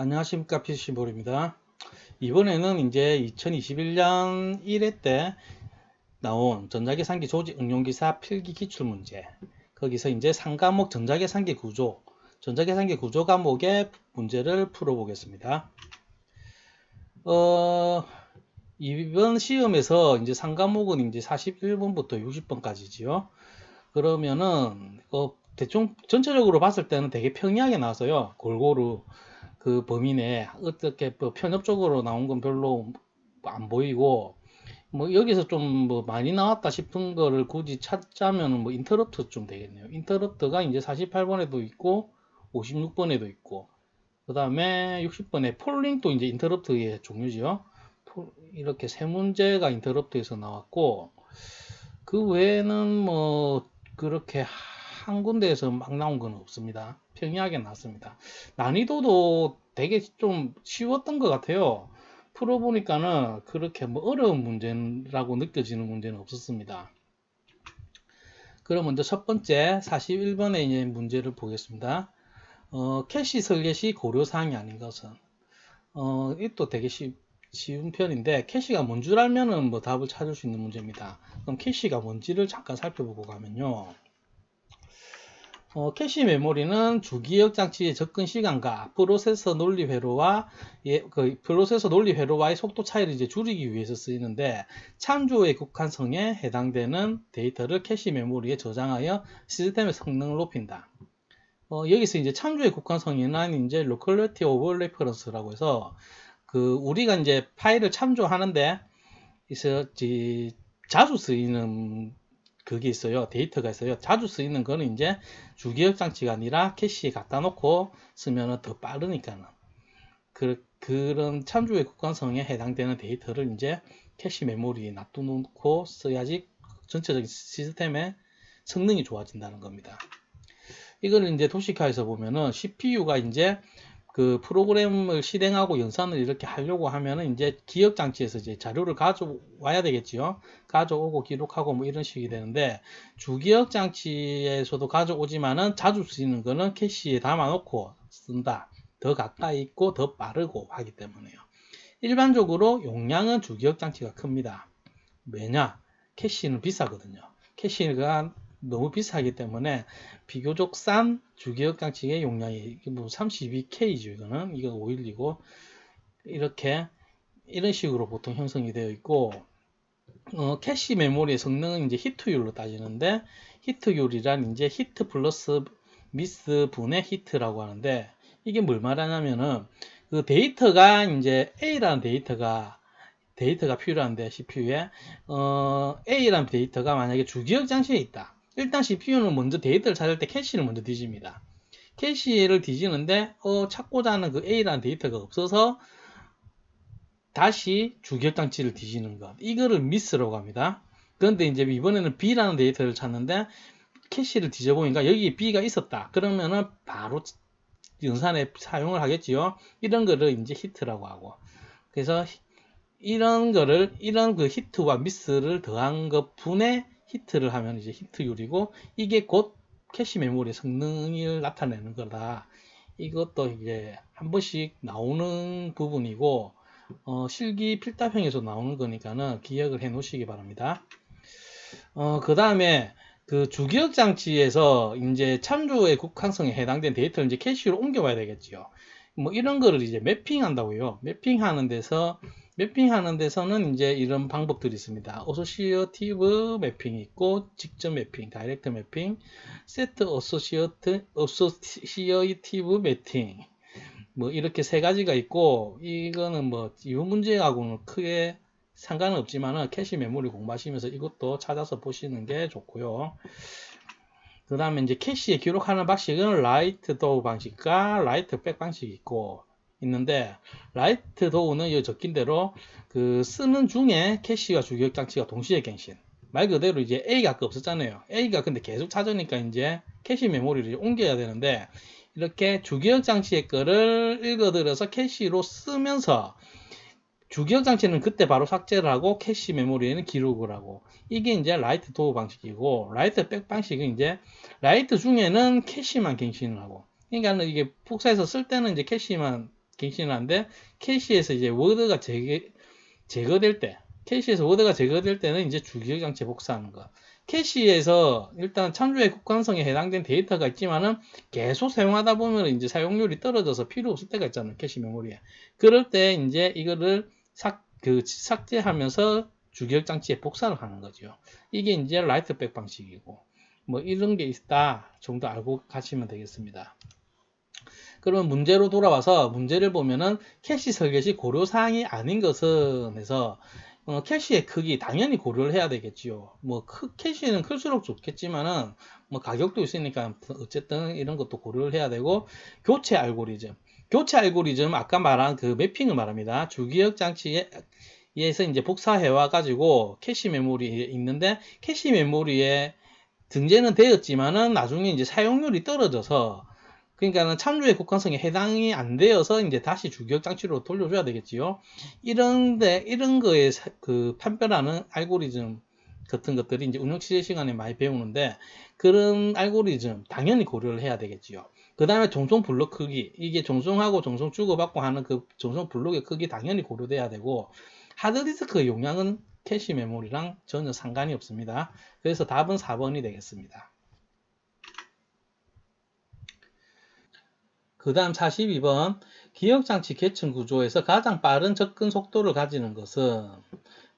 안녕하십니까, PC볼입니다. 이번에는 이제 2021년 1회 때 나온 전자계산기 조직 응용기사 필기 기출문제, 거기서 이제 3과목 전자계산기 구조, 전자계산기 구조 과목의 문제를 풀어보겠습니다. 이번 시험에서 이제 3과목은 이제 41번부터 60번까지지요. 그러면은 대충 전체적으로 봤을 때는 되게 평이하게 나와서요. 골고루 그 범위 내에 어떻게 뭐 편협적으로 나온 건 별로 안 보이고, 뭐 여기서 좀 뭐 많이 나왔다 싶은 거를 굳이 찾자면 뭐 인터럽트 좀 되겠네요. 인터럽트가 이제 48번에도 있고 56번에도 있고, 그 다음에 60번에 폴링도 이제 인터럽트의 종류죠. 이렇게 세 문제가 인터럽트에서 나왔고, 그 외에는 뭐 그렇게 한 군데에서 막 나온 건 없습니다. 평이하게 나왔습니다. 난이도도 되게 좀 쉬웠던 것 같아요. 풀어보니까는 그렇게 뭐 어려운 문제라고 느껴지는 문제는 없었습니다. 그럼 먼저 첫 번째 41번의 이제 문제를 보겠습니다. 캐시 설계 시 고려사항이 아닌 것은, 이것도 되게 쉬운 편인데, 캐시가 뭔 줄 알면은 뭐 답을 찾을 수 있는 문제입니다. 그럼 캐시가 뭔지를 잠깐 살펴보고 가면요. 캐시 메모리는 주기억 장치의 접근 시간과 프로세서 논리 회로와 프로세서 논리 회로와의 속도 차이를 이제 줄이기 위해서 쓰이는데, 참조의 국한성에 해당되는 데이터를 캐시 메모리에 저장하여 시스템의 성능을 높인다. 여기서 이제 참조의 국한성에는 이제 Locality over Reference라고 해서, 우리가 이제 파일을 참조하는데 자주 쓰이는 그게 있어요. 데이터가 있어요. 자주 쓰이는 거는 이제 주기억 장치가 아니라 캐시에 갖다 놓고 쓰면 더 빠르니까는. 그런 참조의 국간성에 해당되는 데이터를 이제 캐시 메모리에 놔두고 써야지 전체적인 시스템의 성능이 좋아진다는 겁니다. 이거는 이제 도시카에서 보면은 CPU가 이제 그 프로그램을 실행하고 연산을 이렇게 하려고 하면은 이제 기억 장치에서 이제 자료를 가져와야 되겠지요. 가져오고 기록하고 뭐 이런 식이 되는데, 주기억 장치에서도 가져오지만은 자주 쓰이는 거는 캐시에 담아놓고 쓴다. 더 가까이 있고 더 빠르고 하기 때문에요. 일반적으로 용량은 주기억 장치가 큽니다. 왜냐? 캐시는 비싸거든요. 캐시가 너무 비싸기 때문에 비교적 싼 주기억 장치의 용량이 뭐 32K죠. 이거 512고 이렇게 이런 식으로 보통 형성이 되어 있고, 캐시 메모리의 성능은 이제 히트율로 따지는데, 히트율이란 이제 히트 플러스 미스 분의 히트라고 하는데, 이게 뭘 말하냐면은 그 데이터가 이제 A라는 데이터가 필요한데, CPU에 A라는 데이터가 만약에 주기억 장치에 있다. 일단 CPU는 먼저 데이터를 찾을 때 캐시를 먼저 뒤집니다. 캐시를 뒤지는데 찾고자 하는 그 A라는 데이터가 없어서 다시 주기억 장치를 뒤지는 것, 이거를 미스라고 합니다. 그런데 이제 이번에는 B라는 데이터를 찾는데 캐시를 뒤져보니까 여기 B가 있었다. 그러면은 바로 연산에 사용을 하겠지요. 이런 거를 이제 히트라고 하고, 그래서 이런 그 히트와 미스를 더한 것 분의 히트를 하면 이제 히트율이고, 이게 곧 캐시 메모리의 성능을 나타내는 거다. 이것도 이제 한 번씩 나오는 부분이고, 실기 필답형에서 나오는 거니까는 기억을 해 놓으시기 바랍니다. 그 다음에 그 주기억 장치에서 이제 참조의 국한성에 해당된 데이터를 이제 캐시로 옮겨와야 되겠지요. 뭐 이런 거를 이제 매핑한다고요. 매핑하는 데서는 이제 이런 방법들이 있습니다. 어소시어티브 매핑이 있고, 직접 매핑, 다이렉트 매핑, 세트 어소시어티브 매핑, 뭐 이렇게 세 가지가 있고, 이거는 뭐 이 문제하고는 크게 상관은 없지만은 캐시 메모리 공부하시면서 이것도 찾아서 보시는 게 좋고요. 그 다음에 이제 캐시에 기록하는 방식은 라이트 도우 방식과 라이트 백 방식이 있는데, 라이트 도우는 여기 적힌 대로 그 쓰는 중에 캐시와 주기억 장치가 동시에 갱신. 말 그대로 이제 A가 아까 없었잖아요. A가 근데 계속 찾으니까 이제 캐시 메모리를 옮겨야 되는데, 이렇게 주기억 장치의 거를 읽어들어서 캐시로 쓰면서 주기억 장치는 그때 바로 삭제를 하고 캐시 메모리에는 기록을 하고, 이게 이제 라이트 도어 방식이고, 라이트 백 방식은 이제 라이트 중에는 캐시만 갱신을 하고, 그러니까 이게 복사해서 쓸 때는 이제 캐시만 갱신을 하는데, 캐시에서 이제 워드가 제거될 때, 캐시에서 워드가 제거될 때는 이제 주기억 장치에 복사하는 거. 캐시에서 일단 참조의 국한성에 해당된 데이터가 있지만은 계속 사용하다 보면 이제 사용률이 떨어져서 필요 없을 때가 있잖아요. 캐시 메모리에. 그럴 때 이제 이거를 삭제하면서 주기억 장치에 복사를 하는 거죠. 이게 이제 라이트백 방식이고, 뭐 이런 게 있다 정도 알고 가시면 되겠습니다. 그러면 문제로 돌아와서 문제를 보면은 캐시 설계 시 고려사항이 아닌 것은 해서 캐시의 크기 당연히 고려를 해야 되겠지요. 뭐 캐시는 클수록 좋겠지만은 뭐 가격도 있으니까 어쨌든 이런 것도 고려를 해야 되고, 교체 알고리즘 아까 말한 그 매핑을 말합니다. 주기억 장치에서 이제 복사해 와 가지고 캐시 메모리에 있는데, 캐시 메모리에 등재는 되었지만은 나중에 이제 사용률이 떨어져서, 그러니까는 참조의 국한성에 해당이 안 되어서 이제 다시 주기억 장치로 돌려줘야 되겠지요. 이런 거에 그 판별하는 알고리즘 같은 것들이 이제 운영 취재 시간에 많이 배우는데, 그런 알고리즘 당연히 고려를 해야 되겠지요. 그 다음에 종송 블록 크기, 이게 종송하고 종송 주고받고 하는 그 종송 블록의 크기 당연히 고려돼야 되고, 하드디스크의 용량은 캐시 메모리랑 전혀 상관이 없습니다. 그래서 답은 4번이 되겠습니다. 그 다음 42번, 기억장치 계층 구조에서 가장 빠른 접근 속도를 가지는 것은,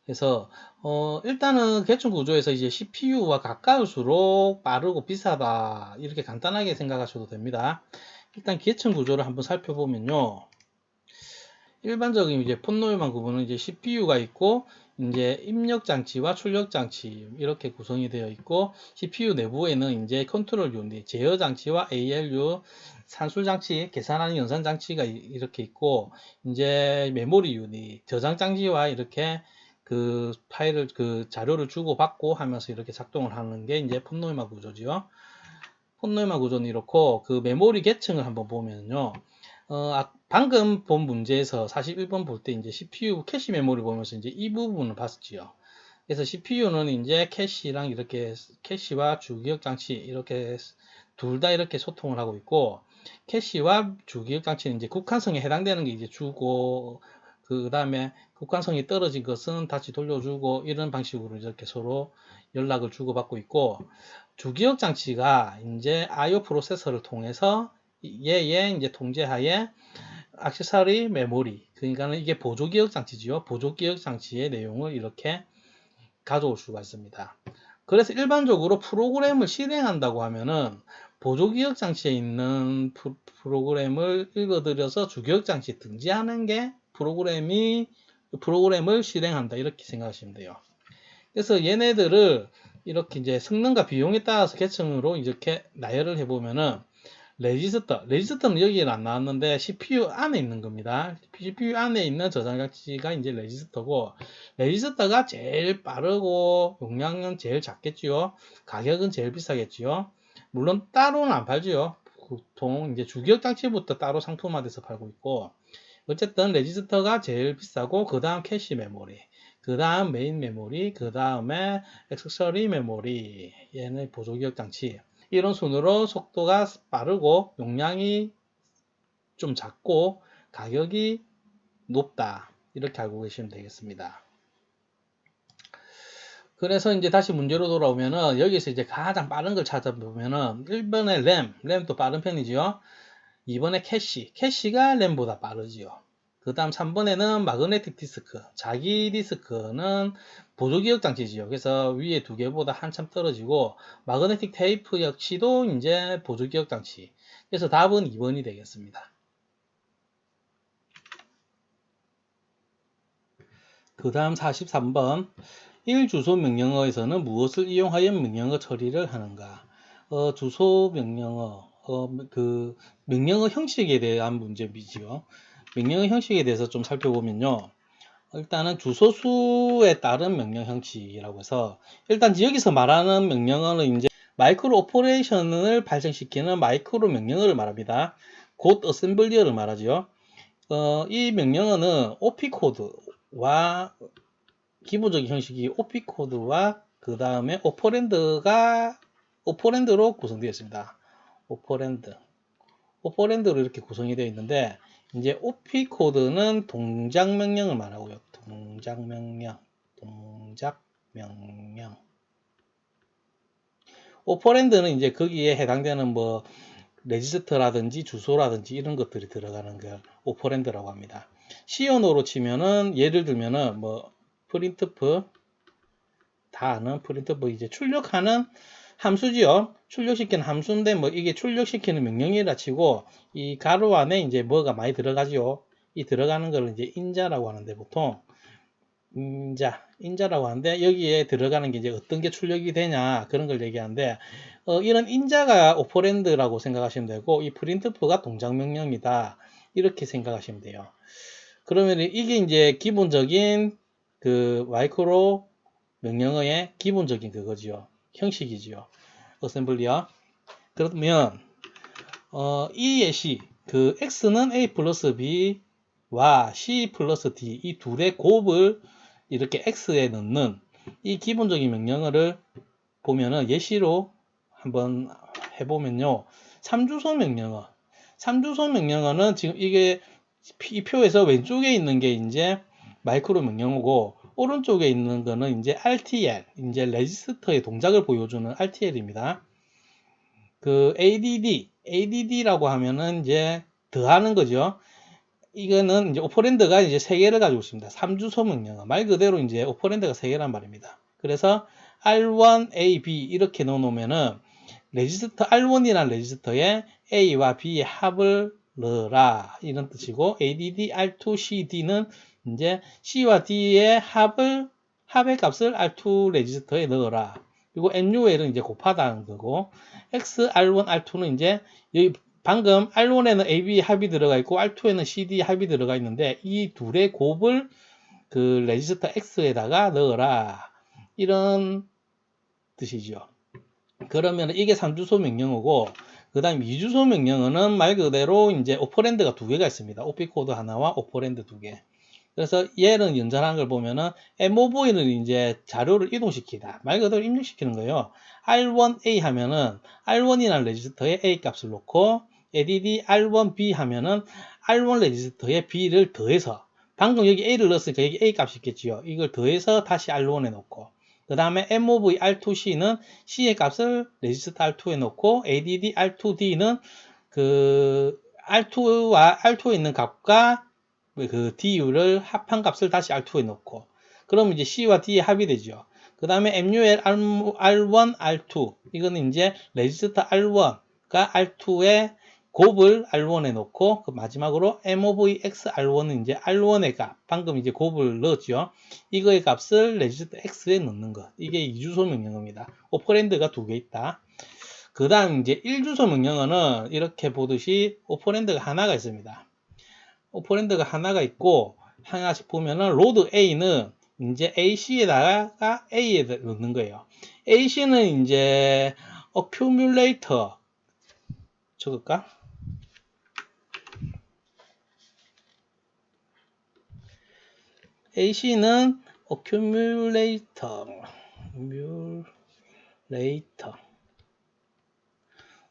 그래서 일단은 계층 구조에서 이제 CPU와 가까울수록 빠르고 비싸다, 이렇게 간단하게 생각하셔도 됩니다. 일단 계층 구조를 한번 살펴보면요, 일반적인 이제 폰노이만 구분은 이제 CPU가 있고, 이제 입력 장치와 출력 장치 이렇게 구성이 되어 있고, CPU 내부에는 이제 컨트롤 유닛, 제어 장치와 ALU, 산술 장치, 계산하는 연산 장치가 이렇게 있고, 이제 메모리 유닛, 저장 장치와 이렇게 그 파일을, 그 자료를 주고받고 하면서 이렇게 작동을 하는 게 이제 폰노이마 구조지요. 폰노이마 구조는 이렇고, 그 메모리 계층을 한번 보면요. 방금 본 문제에서 41번 볼 때 이제 CPU 캐시 메모리 보면서 이제 이 부분을 봤지요. 그래서 CPU는 이제 캐시랑 이렇게 캐시와 주기억 장치 이렇게 둘 다 이렇게 소통을 하고 있고, 캐시와 주기억 장치는 이제 국한성에 해당되는 게 이제 주고, 그 다음에 국한성이 떨어진 것은 다시 돌려주고, 이런 방식으로 이렇게 서로 연락을 주고받고 있고, 주기억 장치가 이제 IO 프로세서를 통해서 얘의 이제 통제하에 액세서리 메모리, 그러니까는 이게 보조기억 장치지요. 보조기억 장치의 내용을 이렇게 가져올 수가 있습니다. 그래서 일반적으로 프로그램을 실행한다고 하면은 보조기억 장치에 있는 프로그램을 읽어들여서 주기억 장치에 등재하는 게 프로그램을 실행한다, 이렇게 생각하시면 돼요. 그래서 얘네들을 이렇게 이제 성능과 비용에 따라서 계층으로 이렇게 나열을 해보면은, 레지스터는 여기는 안 나왔는데 CPU 안에 있는 겁니다. CPU 안에 있는 저장 장치가 이제 레지스터고, 레지스터가 제일 빠르고 용량은 제일 작겠지요. 가격은 제일 비싸겠지요. 물론 따로는 안 팔지요. 보통 이제 주기억 장치부터 따로 상품화돼서 팔고 있고, 어쨌든 레지스터가 제일 비싸고, 그 다음 캐시 메모리, 그 다음 메인 메모리, 그 다음에 액세서리 메모리, 얘는 보조기억 장치. 이런 순으로 속도가 빠르고 용량이 좀 작고 가격이 높다, 이렇게 알고 계시면 되겠습니다. 그래서 이제 다시 문제로 돌아오면은, 여기서 이제 가장 빠른 걸 찾아보면은 1번에 램도 빠른 편이지요. 2번에 캐시가 램보다 빠르지요. 그 다음 3번에는 마그네틱 디스크, 자기 디스크는 보조기억 장치지요. 그래서 위에 두 개보다 한참 떨어지고, 마그네틱 테이프 역시도 이제 보조기억 장치. 그래서 답은 2번이 되겠습니다. 그 다음 43번, 1주소 명령어에서는 무엇을 이용하여 명령어 처리를 하는가? 주소 명령어, 그 명령어 형식에 대한 문제이지요. 명령어 형식에 대해서 좀 살펴보면요, 일단은 주소수에 따른 명령 형식이라고 해서, 일단 여기서 말하는 명령어는 이제 마이크로 오퍼레이션을 발생시키는 마이크로 명령어를 말합니다. 곧 어셈블리어를 말하지요. 이 명령어는 OP 코드와 기본적인 형식이 OP 코드와 그 다음에 오퍼랜드로 구성되어 있습니다. 오퍼랜드로 이렇게 구성이 되어 있는데, 이제 OP 코드는 동작 명령을 말하고요. 동작 명령. 오퍼랜드는 이제 거기에 해당되는 뭐 레지스터라든지 주소라든지 이런 것들이 들어가는 걸 오퍼랜드라고 합니다. 시언어로 치면은 예를 들면은 뭐 printf 다 아는 printf 이제 출력하는 함수지요. 출력시키는 함수인데 뭐 이게 출력시키는 명령이라 치고 이 가로 안에 이제 뭐가 많이 들어가지요. 이 들어가는 걸 이제 인자라고 하는데 보통 인자라고 하는데 여기에 들어가는 게 이제 어떤 게 출력이 되냐 그런 걸 얘기하는데 이런 인자가 오퍼랜드라고 생각하시면 되고 이 printf가 동작 명령이다 이렇게 생각하시면 돼요. 그러면 이게 이제 기본적인 그 마이크로 명령어의 기본적인 그거지요. 형식이지요. 어셈블리요. 그러면 이 예시 그 x는 a 플러스 b와 c 플러스 d 이 둘의 곱을 이렇게 x에 넣는 이 기본적인 명령어를 보면은 예시로 한번 해보면요. 3주소 명령어. 3주소 명령어는 지금 이게 이 표에서 왼쪽에 있는 게 이제 마이크로 명령어고 오른쪽에 있는 거는 이제 RTL, 이제 레지스터의 동작을 보여주는 RTL입니다. 그 ADD라고 하면은 이제 더하는 거죠. 이거는 이제 오퍼랜드가 이제 3개를 가지고 있습니다. 3주소 명령어. 말 그대로 이제 오퍼랜드가 3개란 말입니다. 그래서 R1, A, B 이렇게 넣어놓으면은 레지스터 R1이라는 레지스터에 A와 B의 합을 넣어라 이런 뜻이고 ADD, R2, CD는 이제 C와 D의 합의 값을 R2 레지스터에 넣어라. 그리고 MUL은 이제 곱하다는 거고 X, R1, R2는 이제 여기 방금 R1에는 AB 합이 들어가 있고 R2에는 CD 합이 들어가 있는데 이 둘의 곱을 그 레지스터 X에다가 넣어라 이런 뜻이죠. 그러면 이게 3주소 명령어고 그 다음 2주소 명령어는 말 그대로 이제 오퍼랜드가 2개가 있습니다. OP 코드 하나와 오퍼랜드 2개. 그래서 얘는 연산한 걸 보면은 MOV는 이제 자료를 이동시키다. 말 그대로 입력시키는 거예요. R1A 하면은 R1이라는 레지스터에 A 값을 놓고 ADD R1B 하면은 R1 레지스터에 B를 더해서 방금 여기 A를 넣었으니까 여기 A 값이 있겠지요. 이걸 더해서 다시 R1에 놓고 그 다음에 MOV R2C는 C의 값을 레지스터 R2에 놓고 ADD R2D는 그 R2와 R2에 있는 값과 그 DU를 합한 값을 다시 R2에 넣고 그럼 이제 C와 D의 합이 되죠. 그 다음에 MUL R1, R2 이거는 이제 레지스터 R1과 R2의 곱을 R1에 넣고 그 마지막으로 MOVX R1은 이제 R1의 값 방금 이제 곱을 넣었죠. 이거의 값을 레지스터 X에 넣는 것 이게 2주소 명령어입니다. 오퍼랜드가 2개 있다. 그 다음 이제 1주소 명령어는 이렇게 보듯이 오퍼랜드가 하나가 있습니다. 오퍼랜드가 하나가 있고 하나씩 보면은 로드 A는 이제 AC에다가 A에 넣는 거예요. AC는 이제 accumulator 적을까? AC는 accumulator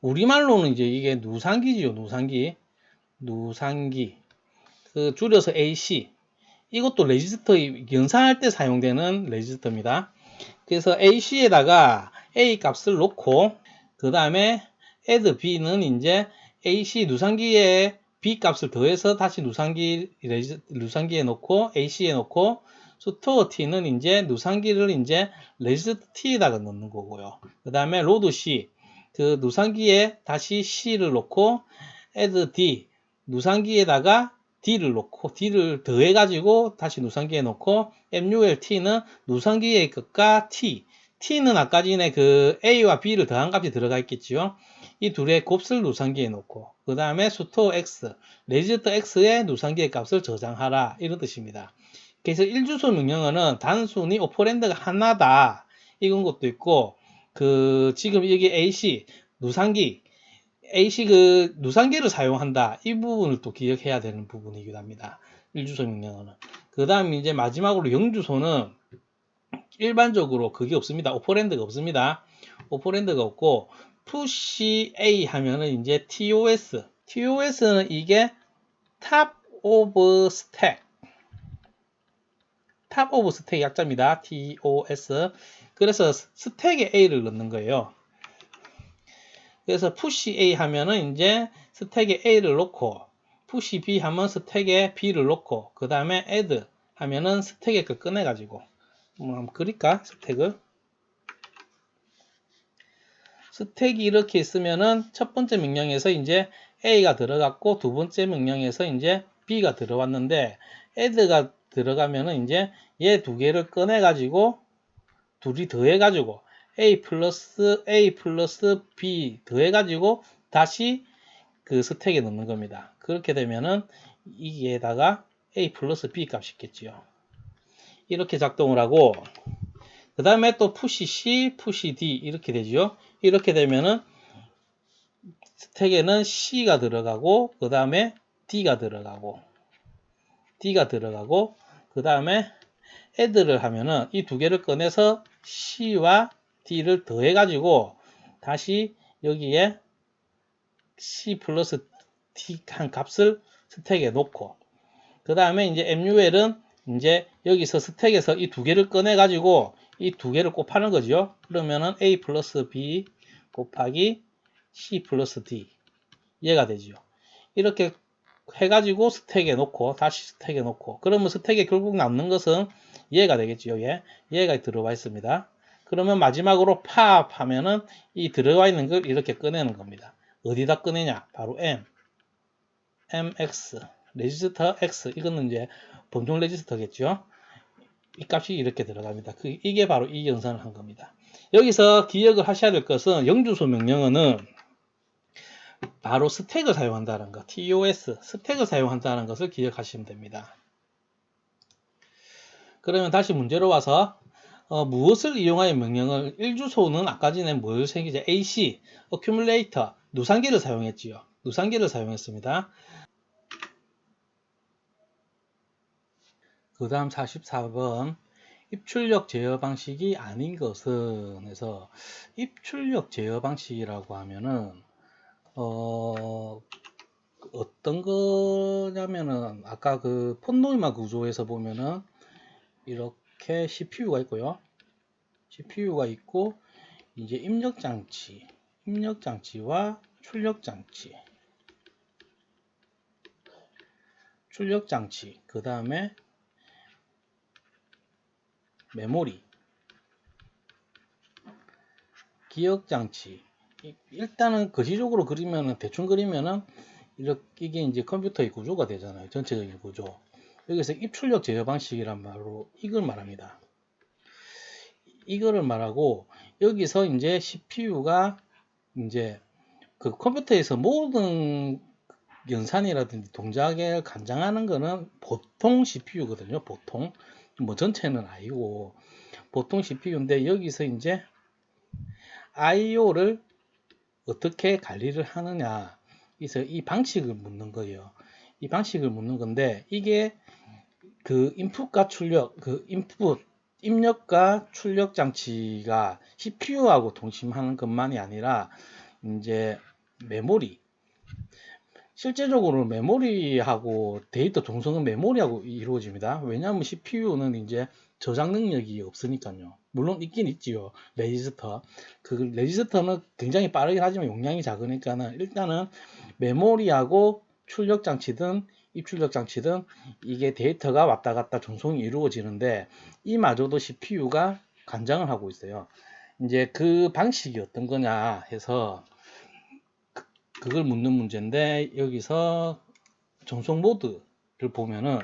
우리말로는 이제 이게 누상기지요. 누상기 그 줄여서 AC 이것도 레지스터 연산할 때 사용되는 레지스터입니다. 그래서 AC에다가 A 값을 놓고 그 다음에 add B는 이제 AC 누상기에 B 값을 더해서 다시 누상기에 놓고 AC에 놓고 store T는 이제 누상기를 이제 레지스터 T에다가 넣는 거고요. 그 다음에 load C 그 누상기에 다시 C를 놓고 add D 누상기에다가 D를 놓고 D를 더해 가지고 다시 누상기에 놓고 MULT는 누상기의 것과 T는 아까 전에 그 A와 B를 더한 값이 들어가 있겠지요. 이 둘의 곱을 누상기에 놓고 그 다음에 store X 레지스터 X의 누상기의 값을 저장하라 이런 뜻입니다. 그래서 1주소 명령어는 단순히 오퍼랜드가 하나다 이런 것도 있고 그 지금 여기 AC 누상기 AC 그 누상기를 사용한다 이 부분을 또 기억해야 되는 부분이기도 합니다. 1주소 명령어는 그 다음 이제 마지막으로 0주소는 일반적으로 그게 없습니다. 오퍼랜드가 없습니다. 오퍼랜드가 없고 push A 하면은 이제 TOS는 이게 top of stack. top of stack 약자입니다. TOS. 그래서 스택에 A를 넣는 거예요. 그래서 push A 하면은 이제 스택에 A를 넣고, push B 하면 스택에 B를 넣고, 그 다음에 add 하면은 스택에 걸 꺼내가지고, 한번 그릴까? 스택이 이렇게 있으면은 첫 번째 명령에서 이제 A가 들어갔고, 두 번째 명령에서 이제 B가 들어왔는데, add가 들어가면은 이제 얘 두 개를 꺼내가지고, 둘이 더해가지고, A 플러스 B 더해가지고, 다시 그 스택에 넣는 겁니다. 그렇게 되면은 이게다가 A 플러스 B 값이 있겠지요. 이렇게 작동을 하고, 그 다음에 또 push C, push D 이렇게 되죠. 이렇게 되면은 스택에는 C가 들어가고, 그 다음에 D가 들어가고, 그 다음에 add를 하면은 이 두 개를 꺼내서 C와 D를 더해가지고 다시 여기에 C 플러스 D 한 값을 스택에 놓고, 그 다음에 이제 MUL은 이제 여기서 스택에서 이 두 개를 꺼내가지고 이 두 개를 곱하는 거죠. 그러면은 A 플러스 B 곱하기 C 플러스 D 얘가 되죠. 이렇게 해가지고 스택에 놓고 다시 스택에 놓고, 그러면 스택에 결국 남는 것은 얘가 되겠죠. 얘가 들어와 있습니다. 그러면 마지막으로 팝 하면은 이 들어와 있는 걸 이렇게 꺼내는 겁니다. 어디다 꺼내냐? 바로 MX 레지스터 X, 이거는 이제 범종 레지스터겠죠. 이 값이 이렇게 들어갑니다. 이게 바로 이 연산을 한 겁니다. 여기서 기억을 하셔야 될 것은 영주소 명령어는 바로 스택을 사용한다는 것, TOS, 스택을 사용한다는 것을 기억하시면 됩니다. 그러면 다시 문제로 와서 무엇을 이용하여 명령을, 1주소는 아까 전에 뭘 생기죠? AC, accumulator, 누상기를 사용했지요. 누상기를 사용했습니다. 그 다음 44번 입출력 제어 방식이 아닌 것은 해서, 입출력 제어 방식이라고 하면은 어떤 거냐면은 아까 그 폰노이마 구조에서 보면은 이렇게 CPU가 있고요. CPU가 있고 이제 입력장치와 출력장치, 그 다음에 메모리, 기억장치. 일단은 거시적으로 그리면은, 대충 그리면은 이게 이제 컴퓨터의 구조가 되잖아요. 전체적인 구조. 여기서 입출력 제어 방식이란 말로 이걸 말합니다. 이거를 말하고, 여기서 이제 CPU가 이제 그 컴퓨터에서 모든 연산이라든지 동작에 간장하는 거는 보통 CPU거든요. 보통. 뭐 전체는 아니고 보통 CPU인데, 여기서 이제 IO를 어떻게 관리를 하느냐, 그래서 이 방식을 묻는 거예요. 이 방식을 묻는 건데, 이게 그 인풋과 출력, 입력과 출력 장치가 CPU하고 동심하는 것만이 아니라 이제 메모리, 실제적으로 메모리하고 데이터 동성은 메모리하고 이루어집니다. 왜냐하면 CPU는 이제 저장 능력이 없으니까요. 물론 있긴 있지요. 레지스터. 그 레지스터는 굉장히 빠르긴 하지만 용량이 작으니까는 일단은 메모리하고 출력 장치든 입출력 장치든 이게 데이터가 왔다 갔다 전송이 이루어지는데, 이마저도 CPU가 관장을 하고 있어요. 이제 그 방식이 어떤 거냐 해서 그걸 묻는 문제인데, 여기서 전송 모드를 보면은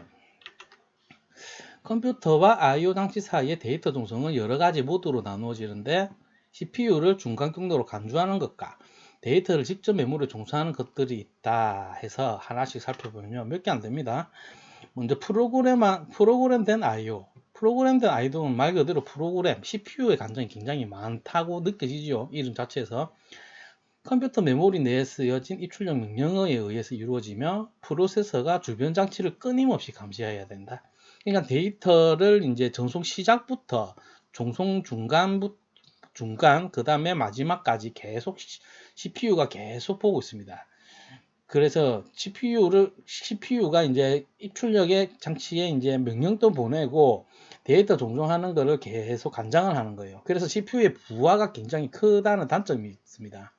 컴퓨터와 IO 장치 사이의 데이터 전송은 여러 가지 모드로 나누어지는데, CPU를 중간 경로로 간주하는 것과 데이터를 직접 메모리에 종소하는 것들이 있다 해서 하나씩 살펴보면 몇 개 안 됩니다. 먼저 프로그램된 IO. 프로그램된 IO는 말 그대로 프로그램, CPU의 간정이 굉장히 많다고 느껴지죠. 이름 자체에서. 컴퓨터 메모리 내에 쓰여진 입출력 명령어에 의해서 이루어지며, 프로세서가 주변 장치를 끊임없이 감시해야 된다. 그러니까 데이터를 이제 전송 시작부터 종송 중간, 그 다음에 마지막까지 계속 CPU가 계속 보고 있습니다. 그래서 CPU가 이제 입출력의 장치에 이제 명령도 보내고 데이터 종종하는 거를 계속 간장을 하는 거예요. 그래서 CPU의 부하가 굉장히 크다는 단점이 있습니다.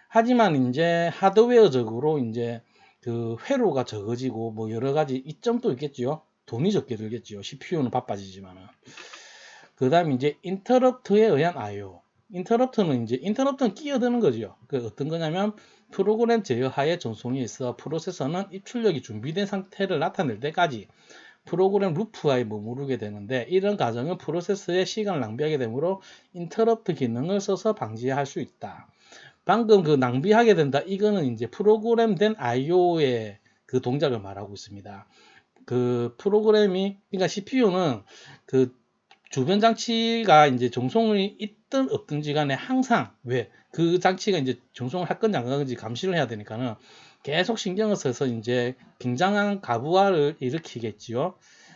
하지만 이제 하드웨어적으로 이제 그 회로가 적어지고 뭐 여러 가지 이점도 있겠죠. 돈이 적게 들겠죠. CPU는 바빠지지만은. 그 다음에 이제 인터럽트에 의한 I/O. 인터럽트는 끼어드는 거죠. 그 어떤 거냐면 프로그램 제어하에 전송이 있어 프로세서는 입출력이 준비된 상태를 나타낼 때까지 프로그램 루프하에 머무르게 되는데 이런 과정은 프로세서의 시간을 낭비하게 되므로 인터럽트 기능을 써서 방지할 수 있다. 방금 그 낭비하게 된다. 이거는 이제 프로그램된 I/O의 그 동작을 말하고 있습니다. 그 프로그램이 그러니까 CPU는 그 주변 장치가 이제 정송이 있든 없든지 간에 항상 왜 그 장치가 이제 정송을 할 건지 안 할 건지 감시를 해야 되니까는 계속 신경을 써서 이제 굉장한 가부화를 일으키겠지요.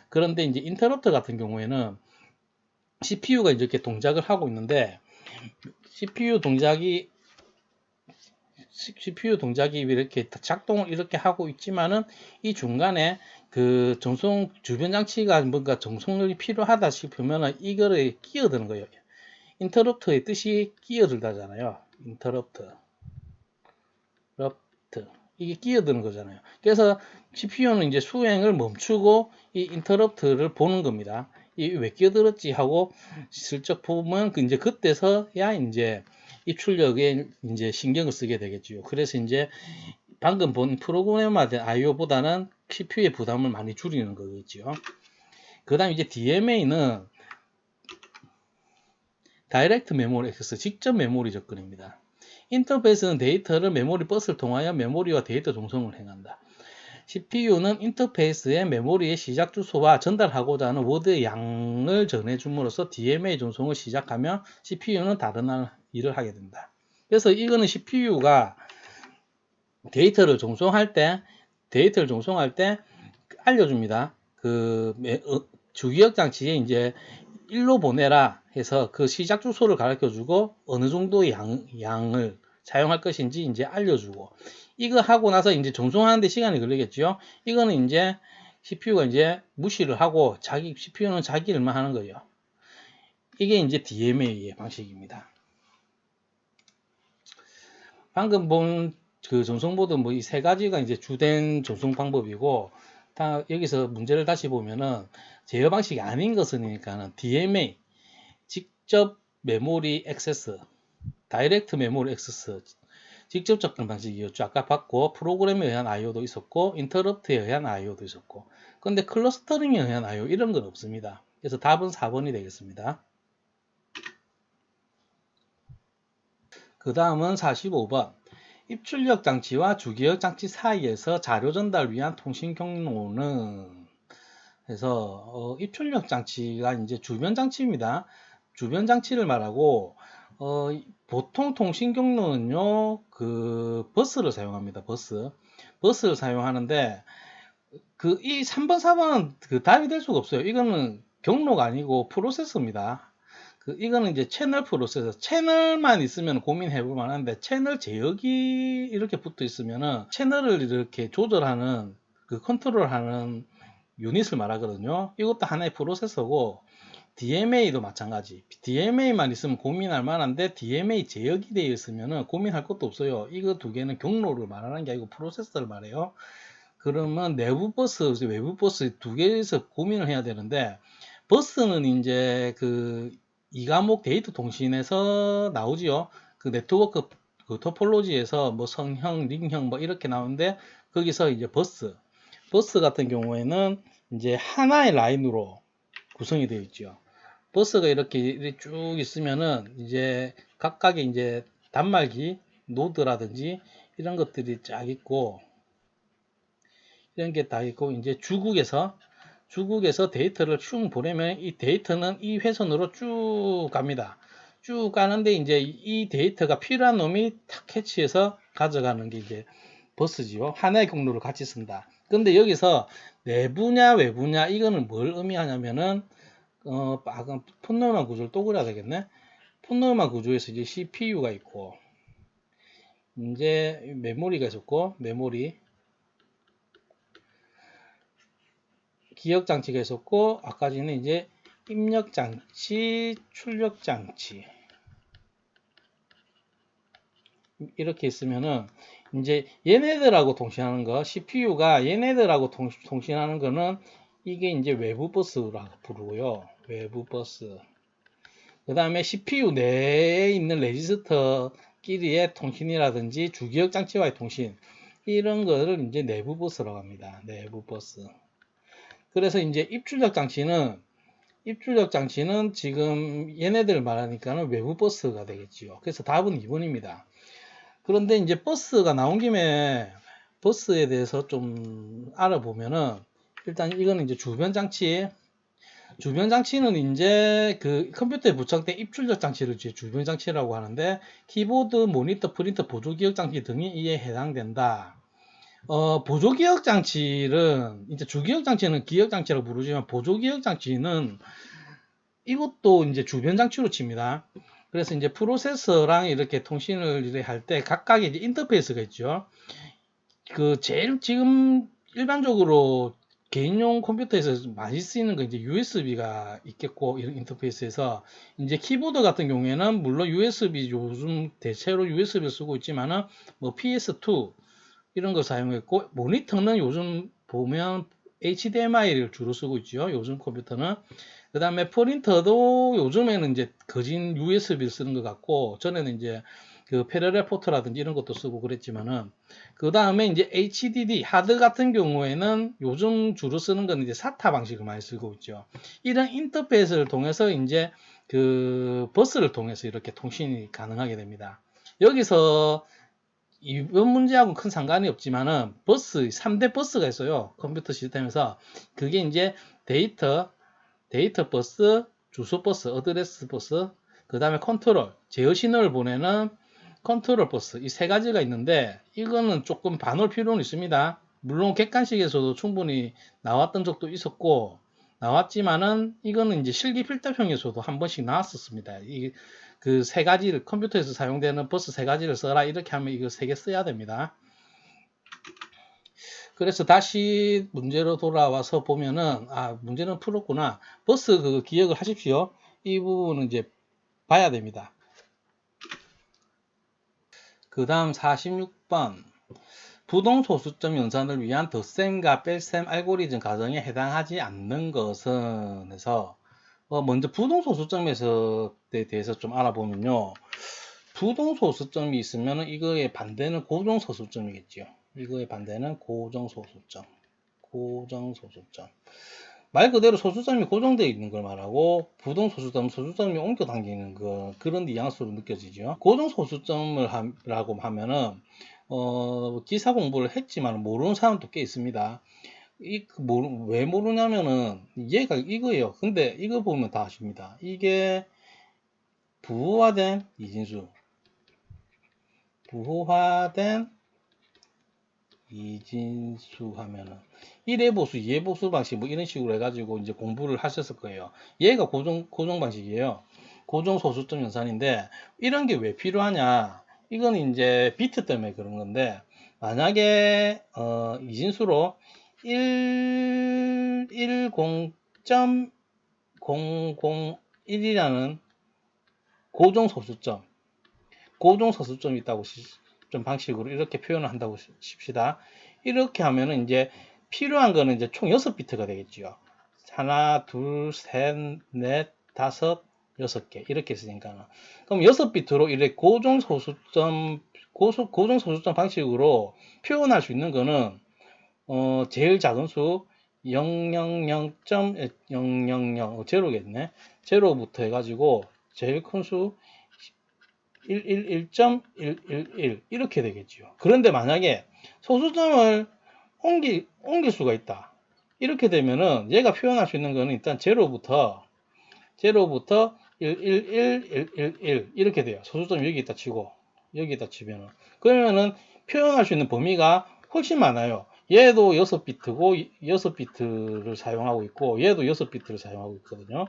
그런데 이제 인터럽터 같은 경우에는 CPU가 이렇게 동작을 하고 있는데 CPU 동작이 이렇게 작동을 이렇게 하고 있지만은 이 중간에 그 정송 주변 장치가 뭔가 정송이 필요하다 싶으면은 이거를 끼어드는 거예요. 인터럽트의 뜻이 끼어들다잖아요. 인터럽트. 이게 끼어드는 거잖아요. 그래서 CPU는 이제 수행을 멈추고 이 인터럽트를 보는 겁니다. 이 왜 끼어들었지 하고 슬쩍 보면 이제 그때서야 이제 입출력에 이제 신경을 쓰게 되겠죠. 그래서 이제 방금 본 프로그래머된 I/O보다는 CPU의 부담을 많이 줄이는 거겠죠. 그 다음에 이제 DMA는 다이렉트 메모리 액세스, 직접 메모리 접근입니다. 인터페이스는 데이터를 메모리 버스를 통하여 메모리와 데이터 종송을 행한다. CPU는 인터페이스에 메모리의 시작 주소와 전달하고자 하는 워드의 양을 전해줌으로써 DMA 전송을 시작하며 CPU는 다른 일을 하게 된다. 그래서 이거는 CPU가 데이터를 종송할 때 알려줍니다. 그 주기억 장치에 이제 일로 보내라 해서 그 시작 주소를 가르쳐 주고 어느 정도의 양을 사용할 것인지 이제 알려주고 이거 하고 나서 이제 전송하는데 시간이 걸리겠죠. 이거는 이제 CPU가 이제 무시를 하고 CPU는 자기 일만 하는 거예요. 이게 이제 DMA의 방식입니다. 방금 본 그 전송보드 뭐 이 세 가지가 이제 주된 전송 방법이고 다 여기서 문제를 다시 보면은 제어 방식이 아닌 것은이니까는 DMA 직접 메모리 액세스, 다이렉트 메모리 액세스, 직접 접근 방식이었죠. 아까 봤고 프로그램에 의한 I/O도 있었고 인터럽트에 의한 I/O도 있었고 근데 클러스터링에 의한 I/O 이런 건 없습니다. 그래서 답은 4번이 되겠습니다. 그 다음은 45번 입출력 장치와 주기억 장치 사이에서 자료 전달 위한 통신 경로는 그래서 입출력 장치가 이제 주변 장치입니다. 주변 장치를 말하고 보통 통신 경로는요 그 버스를 사용합니다. 버스를 사용하는데 그 이 3번 4번은 그 답이 될 수가 없어요. 이거는 경로가 아니고 프로세서입니다. 이거는 이제 채널 프로세서, 채널만 있으면 고민해 볼 만한데 채널 제역이 이렇게 붙어 있으면은 채널을 이렇게 조절하는 그 컨트롤하는 유닛을 말하거든요. 이것도 하나의 프로세서고 DMA도 마찬가지. DMA만 있으면 고민할 만한데 DMA 제역이 되어 있으면은 고민할 것도 없어요. 이거 두 개는 경로를 말하는 게 아니고 프로세서를 말해요. 그러면 내부 버스, 외부 버스 두 개에서 고민을 해야 되는데 버스는 이제 그 이 과목 데이터 통신에서 나오지요. 그 네트워크 그 토폴로지에서 뭐 성형, 링형 뭐 이렇게 나오는데 거기서 이제 버스 같은 경우에는 이제 하나의 라인으로 구성이 되어 있죠. 버스가 이렇게 쭉 있으면은 이제 각각의 이제 단말기 노드라든지 이런 것들이 쫙 있고 이런 게 다 있고 이제 주국에서 데이터를 쭉 보내면 이 데이터는 이 회선으로 쭉 갑니다. 쭉 가는데 이제 이 데이터가 필요한 놈이 탁 캐치해서 가져가는 게 이제 버스지요. 하나의 경로를 같이 쓴다. 근데 여기서 내부냐 외부냐 이거는 뭘 의미하냐면은 폰노만 구조를 또 그려야 되겠네. 폰노만 구조에서 이제 CPU가 있고 이제 메모리가 있었고, 메모리, 기억장치가 있었고, 아까 전에 이제 입력장치, 출력장치. 이렇게 있으면은, 이제 얘네들하고 통신하는 거, CPU가 얘네들하고 통신하는 거는 이게 이제 외부 버스라고 부르고요. 외부 버스. 그 다음에 CPU 내에 있는 레지스터끼리의 통신이라든지 주기억 장치와의 통신, 이런 거를 이제 내부 버스라고 합니다. 내부 버스. 그래서 이제 입출력 장치는 지금 얘네들 말하니까는 외부 버스가 되겠지요. 그래서 답은 2번입니다. 그런데 이제 버스가 나온 김에 버스에 대해서 좀 알아보면은, 일단 이거는 이제 주변 장치는 이제 그 컴퓨터에 부착된 입출력 장치를 이제 주변 장치라고 하는데, 키보드, 모니터, 프린터, 보조 기억 장치 등이 이에 해당된다. 보조 기억 장치는 이제 주기억 장치는 기억 장치라고 부르지만, 보조 기억 장치는 이것도 이제 주변 장치로 칩니다. 그래서 이제 프로세서랑 이렇게 통신을 할 때 각각의 이제 인터페이스가 있죠. 그 제일 지금 일반적으로 개인용 컴퓨터에서 많이 쓰이는 건 이제 USB가 있겠고, 이런 인터페이스에서 이제 키보드 같은 경우에는 물론 USB, 요즘 대체로 USB를 쓰고 있지만은 뭐 PS2 이런 거 사용했고, 모니터는 요즘 보면 HDMI를 주로 쓰고 있죠. 요즘 컴퓨터는. 그 다음에 프린터도 요즘에는 이제 거진 USB를 쓰는 것 같고, 전에는 이제 그 패러렐 포트라든지 이런 것도 쓰고 그랬지만은, 그 다음에 이제 HDD 하드 같은 경우에는 요즘 주로 쓰는 건 이제 SATA 방식을 많이 쓰고 있죠. 이런 인터페이스를 통해서 이제 그 버스를 통해서 이렇게 통신이 가능하게 됩니다. 여기서 이번 문제하고 큰 상관이 없지만은 3대 버스가 있어요. 컴퓨터 시스템에서. 그게 이제 데이터 버스, 주소 버스, 어드레스 버스, 그 다음에 컨트롤, 제어 신호를 보내는 컨트롤 버스, 이 세 가지가 있는데, 이거는 조금 반올 필요는 있습니다. 물론 객관식에서도 충분히 나왔던 적도 있었고, 나왔지만은 이거는 이제 실기 필답형에서도 한 번씩 나왔었습니다. 그 세 가지를, 컴퓨터에서 사용되는 버스 세 가지를 써라 이렇게 하면 이거 세 개 써야 됩니다. 그래서 다시 문제로 돌아와서 보면은, 문제는 풀었구나. 버스 그 기억을 하십시오. 이 부분은 이제 봐야 됩니다. 그 다음 46번. 부동소수점 연산을 위한 덧셈과 뺄셈 알고리즘 과정에 해당하지 않는 것은 해서, 먼저 부동소수점에 대해서 좀 알아보면요. 부동소수점이 있으면 이거의 반대는 고정소수점이겠죠. 이거의 반대는 고정소수점. 말 그대로 소수점이 고정되어 있는 걸 말하고, 소수점이 옮겨 다니는 거, 그런 뉘앙스로 느껴지죠. 고정소수점을 라고 하면은, 기사 공부를 했지만 모르는 사람도 꽤 있습니다. 왜 모르냐면은, 얘가 이거예요. 근데 이거 보면 다 아십니다. 이게 부호화된 이진수. 하면은 1의 보수, 2의 보수 방식 뭐 이런 식으로 해가지고 이제 공부를 하셨을 거예요. 얘가 고정 방식이에요. 고정 소수점 연산인데, 이런 게 왜 필요하냐? 이건 이제 비트 때문에 그런 건데, 만약에 이진수로 110.001이라는 고정 소수점이 있다고 좀 방식으로 이렇게 표현을 한다고 칩시다. 이렇게 하면은 이제 필요한 거는 이제 총 6비트가 되겠죠. 하나, 둘, 셋, 넷, 다섯, 6개. 이렇게 있으니까. 그럼 6비트로 이렇게 고정 소수점 방식으로 표현할 수 있는 거는, 제일 작은 수 000.000, 제로겠네. 제로부터 해가지고 제일 큰 수 111.111 이렇게 되겠죠. 그런데 만약에 소수점을 옮길 수가 있다. 이렇게 되면은 얘가 표현할 수 있는 거는 일단 제로부터 111 이렇게 돼요. 소수점 여기 있다 치고 여기다 치면은, 그러면은 표현할 수 있는 범위가 훨씬 많아요. 얘도 6비트고 6비트를 사용하고 있고 얘도 6비트를 사용하고 있거든요.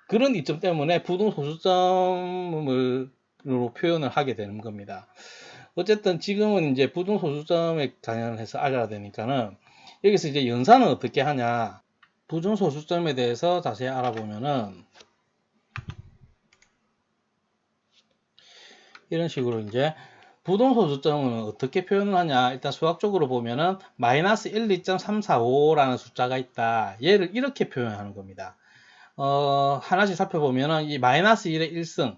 그런 이점 때문에 부동소수점을 로 표현을 하게 되는 겁니다. 어쨌든 지금은 이제 부등소수점에 관련해서 알아야 되니까는 여기서 이제 연산은 어떻게 하냐. 부등소수점에 대해서 자세히 알아보면은 이런 식으로 이제 부등소수점은 어떻게 표현을 하냐. 일단 수학적으로 보면은 마이너스 1, 2.345라는 숫자가 있다. 얘를 이렇게 표현하는 겁니다. 하나씩 살펴보면은 이 마이너스 1의 1승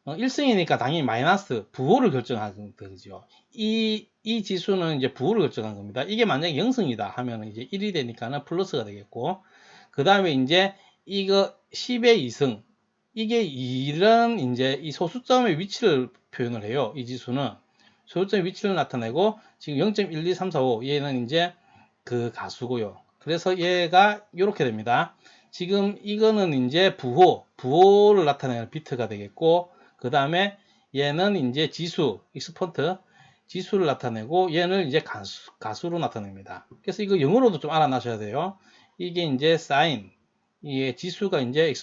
1승이니까 당연히 마이너스 부호를 결정하는 거죠. 이 지수는 이제 부호를 결정한 겁니다. 이게 만약에 0승이다 하면 이제 1이 되니까는 플러스가 되겠고, 그 다음에 이제 이거 10의 2승, 이게 2는 이제 이 소수점의 위치를 표현을 해요. 이 지수는 소수점의 위치를 나타내고, 지금 0.12345 얘는 이제 그 가수고요. 그래서 얘가 이렇게 됩니다. 지금 이거는 이제 부호를 나타내는 비트가 되겠고, 그 다음에 얘는 이제 지수, 익스폰트, 지수를 나타내고 얘는 이제 가수로 나타냅니다. 그래서 이거 영어로도 좀 알아놔셔야 돼요. 이게 이제 사인, 이게 지수가 이제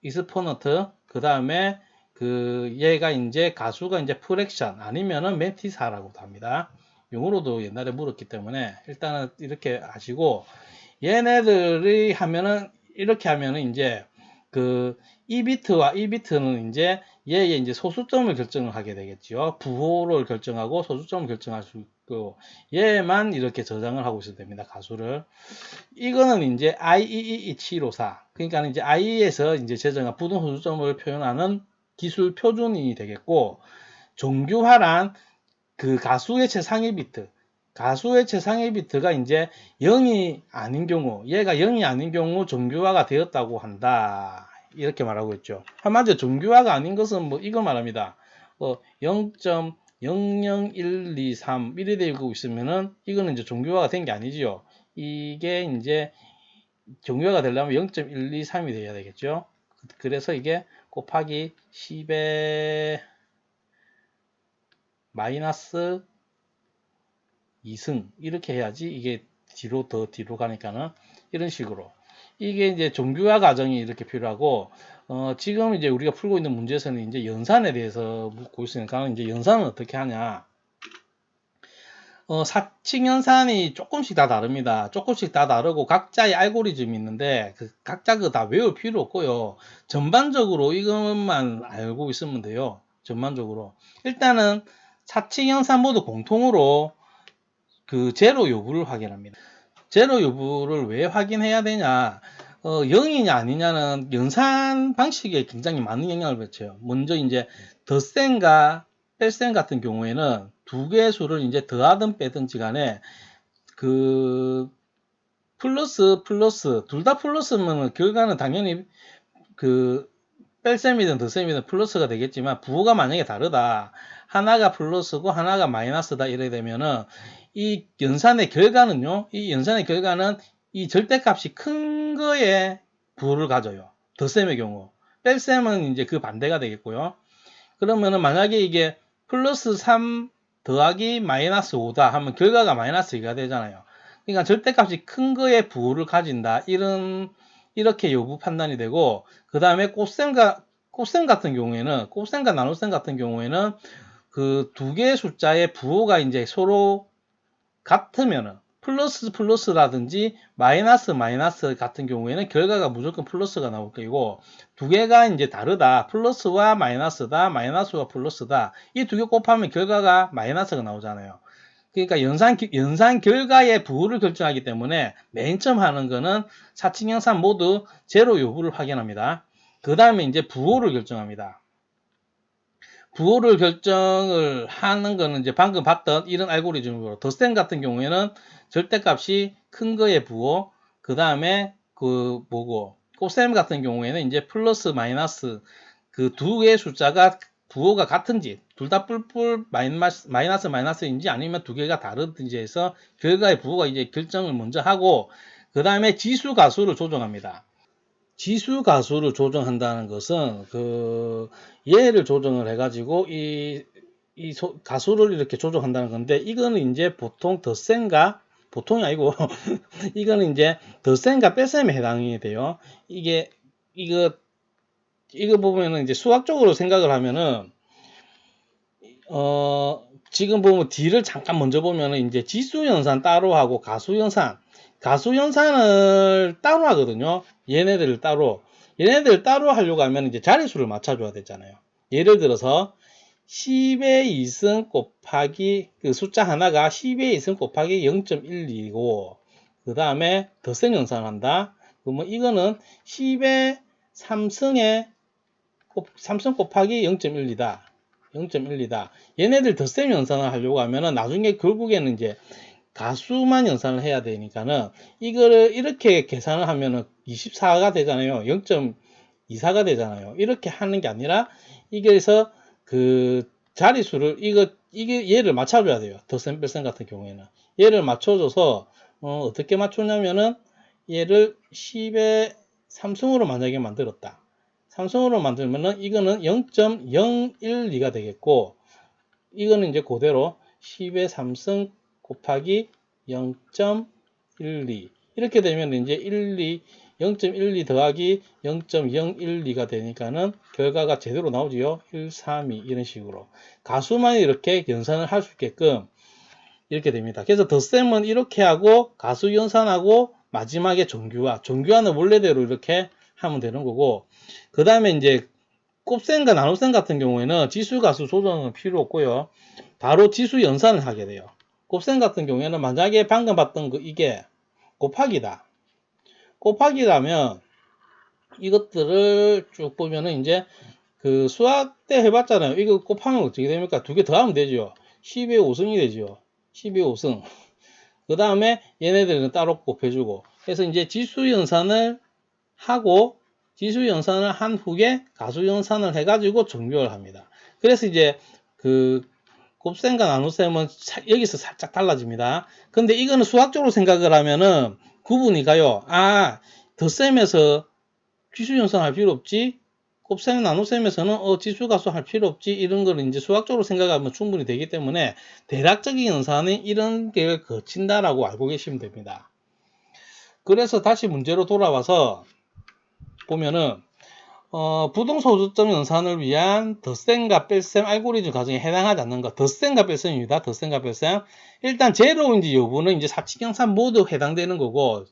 익스포넌트, 그 다음에 그 얘가 이제 가수가 이제 프랙션 아니면은 멘티사라고도 합니다. 영어로도 옛날에 물었기 때문에 일단은 이렇게 아시고, 얘네들이 하면은 이렇게 하면은 이제 그 이 비트와 이 비트는 이제 얘의 이제 소수점을 결정을 하게 되겠죠. 부호를 결정하고 소수점을 결정할 수 있고, 얘만 이렇게 저장을 하고 있어야 됩니다. 가수를. 이거는 이제 IEEE754. 그러니까 이제 IE에서 이제 제정한 부등소수점을 표현하는 기술 표준이 되겠고, 정규화란 그 가수의 최상위 비트. 가수의 최상위 비트가 이제 0이 아닌 경우, 얘가 0이 아닌 경우 정규화가 되었다고 한다. 이렇게 말하고 있죠. 한마디로 정규화가 아닌 것은 뭐 이걸 말합니다. 0.00123 이래 되고 있으면은 이거는 이제 정규화가 된 게 아니지요. 이게 이제 정규화가 되려면 0.123이 돼야 되겠죠. 그래서 이게 곱하기 10의 마이너스 2승 이렇게 해야지 이게 더 뒤로 가니까는 이런 식으로 이게 이제 정규화 과정이 이렇게 필요하고, 지금 이제 우리가 풀고 있는 문제에서는 이제 연산에 대해서 묻고 있으니까 이제 연산은 어떻게 하냐. 사칙 연산이 조금씩 다 다릅니다. 조금씩 다 다르고 각자의 알고리즘이 있는데 각자 다 외울 필요 없고요. 전반적으로 이것만 알고 있으면 돼요. 전반적으로 일단은 사칙 연산 모두 공통으로 그 제로 여부를 확인합니다. 제로 여부를 왜 확인해야 되냐? 0이냐 아니냐는 연산 방식에 굉장히 많은 영향을 미쳐요. 먼저 이제 덧셈과 뺄셈 같은 경우에는 두 개의 수를 이제 더하든 빼든지 간에 그 플러스 둘 다 플러스면 결과는 당연히 그 뺄셈이든 덧셈이든 플러스가 되겠지만, 부호가 만약에 다르다, 하나가 플러스고 하나가 마이너스다 이래 되면은 이 연산의 결과는요, 이 연산의 결과는 이 절대값이 큰 거에 부호를 가져요. 덧셈의 경우. 뺄셈은 이제 그 반대가 되겠고요. 그러면은 만약에 이게 플러스 3 더하기 마이너스 5다 하면 결과가 마이너스 2가 되잖아요. 그러니까 절대값이 큰 거에 부호를 가진다. 이렇게 여부 판단이 되고, 그 다음에 곱셈 같은 경우에는, 곱셈과 나눗셈 같은 경우에는 그 두 개의 숫자의 부호가 이제 서로 같으면은 플러스라든지 마이너스 같은 경우에는 결과가 무조건 플러스가 나올 거고, 두 개가 이제 다르다, 플러스와 마이너스다, 마이너스와 플러스다, 이 두 개 곱하면 결과가 마이너스가 나오잖아요. 그러니까 연산 결과의 부호를 결정하기 때문에 맨 처음 하는 거는 사칙 연산 모두 제로 여부를 확인합니다. 그 다음에 이제 부호를 결정합니다. 부호를 결정을 하는 거는 이제 방금 봤던 이런 알고리즘으로, 덧셈 같은 경우에는 절대값이 큰 거의 부호, 그 다음에 그 뭐고, 곱셈 같은 경우에는 이제 플러스 마이너스 그 두 개의 숫자가 부호가 같은지, 둘 다 뿔뿔 마이너스인지 아니면 두 개가 다르든지 해서 결과의 부호가 이제 결정을 먼저 하고, 그 다음에 지수 가수를 조정합니다. 지수 가수를 조정한다는 것은 그 얘를 조정을 해가지고 가수를 이렇게 조정한다는 건데, 이거는 이제 보통 덧셈과, 보통이 아니고 이거는 이제 덧셈과 뺄셈에 해당이 돼요. 이거 이거 보면은 이제 수학적으로 생각을 하면은 지금 보면 D를 잠깐 먼저 보면은 이제 지수연산 따로 하고 가수연산을 따로 하거든요. 얘네들을 따로 하려고 하면 이제 자릿수를 맞춰줘야 되잖아요. 예를 들어서 10의 2승 곱하기 그 숫자 하나가 10의 2승 곱하기 0.12고 그 다음에 덧셈 연산을 한다. 그러면 이거는 10의 3승 곱하기 0.12다. 0.12다. 얘네들 덧셈 연산을 하려고 하면은 나중에 결국에는 이제 가수만 연산을 해야 되니까는 이거를 이렇게 계산을 하면은 24가 되잖아요. 0.24가 되잖아요. 이렇게 하는 게 아니라 이게서 그 자릿수를 이게 얘를 맞춰줘야 돼요. 덧셈 뺄셈 같은 경우에는 얘를 맞춰줘서 어떻게 맞추냐면은 얘를 10의 3승으로 만약에 만들었다. 삼성으로 만들면은 이거는 0.012가 되겠고 이거는 이제 그대로 10의 3승 곱하기 0.12 이렇게 되면 이제 0.12 더하기 0.012가 되니까는 결과가 제대로 나오지요. 132 이런 식으로 가수만 이렇게 연산을 할 수 있게끔 이렇게 됩니다. 그래서 덧셈은 이렇게 하고 가수 연산하고 마지막에 정규화는 원래대로 이렇게 하면 되는 거고 그 다음에 이제 곱셈과 나눗셈 같은 경우에는 지수가수 조정은 필요 없고요. 바로 지수 연산을 하게 돼요. 곱셈 같은 경우에는 만약에 방금 봤던 이게 곱하기다. 곱하기라면 이것들을 쭉 보면은 이제 그 수학 때 해봤잖아요. 이거 곱하면 어떻게 됩니까? 두 개 더하면 되죠. 10의 5승이 되죠. 10의 5승. 그 다음에 얘네들은 따로 곱해주고. 그래서 이제 지수 연산을 하고 지수 연산을 한 후에 가수 연산을 해가지고 정교를 합니다. 그래서 이제 그 곱셈과 나눗셈은 여기서 살짝 달라집니다. 근데 이거는 수학적으로 생각을 하면은 구분이 가요. 덧셈에서 지수 연산할 필요 없지. 곱셈 나눗셈에서는 지수가수 할 필요 없지. 이런 거를 이제 수학적으로 생각하면 충분히 되기 때문에 대략적인 연산은 이런 게 거친다라고 알고 계시면 됩니다. 그래서 다시 문제로 돌아와서 보면은 부동소수점 연산을 위한 덧셈과 뺄셈 알고리즘 과정에 해당하지 않는 것 덧셈과 뺄셈입니다. 덧셈과 뺄셈 일단 제로인지 여부는 이제 사칙경산 모두 해당되는 거고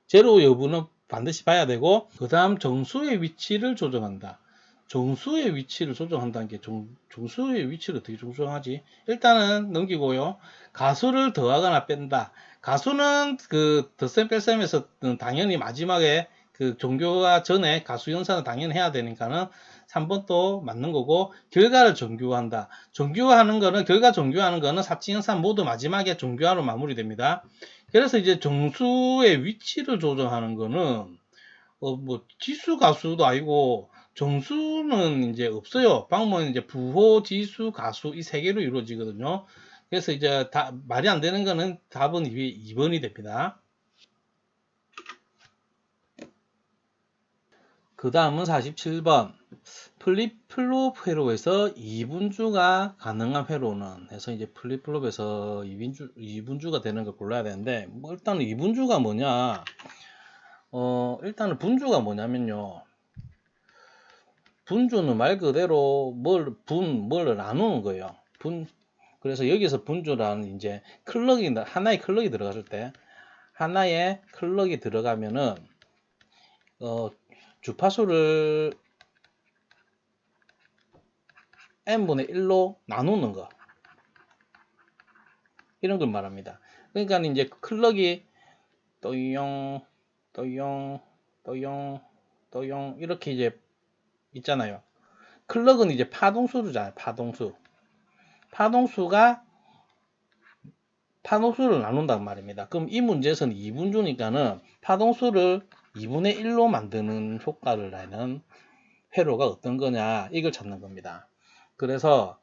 제로 여부는 반드시 봐야 되고 그 다음 정수의 위치를 조정한다. 정수의 위치를 조정한다는 게 정수의 위치를 어떻게 조정하지? 일단은 넘기고요. 가수를 더하거나 뺀다. 가수는 그 덧셈 뺄셈에서 당연히 마지막에 그 종교화 전에 가수 연산을 당연히 해야 되니까는 3번도 맞는 거고 결과를 정규화한다. 정규화하는 거는 결과 정규화하는 거는 사칙 연산 모두 마지막에 정규화로 마무리됩니다. 그래서 이제 정수의 위치를 조정하는 거는 뭐 지수 가수도 아니고 정수는 이제 없어요. 방법은 이제 부호, 지수, 가수 이 세 개로 이루어지거든요. 그래서 이제 말이 안 되는 거는 답은 2번이 됩니다. 그 다음은 47번 플립플롭 회로에서 2분주가 가능한 회로는 해서 이제 플립플롭에서 2분주가 되는 걸 골라야 되는데 뭐 일단은 2분주가 뭐냐 일단은 분주가 뭐냐면요 분주는 말 그대로 뭘 나누는 거예요. 그래서 여기서 분주라는 이제 하나의 클럭이 들어갔을 때 하나의 클럭이 들어가면은 주파수를 n분의 1로 나누는 거 이런 걸 말합니다. 그러니까 이제 클럭이 또용 이렇게 이제 있잖아요. 클럭은 이제 파동수잖아요. 파동수를 나눈단 말입니다. 그럼 이 문제에서는 2분주니까는 파동수를 2분의 1로 만드는 효과를 내는 회로가 어떤 거냐 이걸 찾는 겁니다. 그래서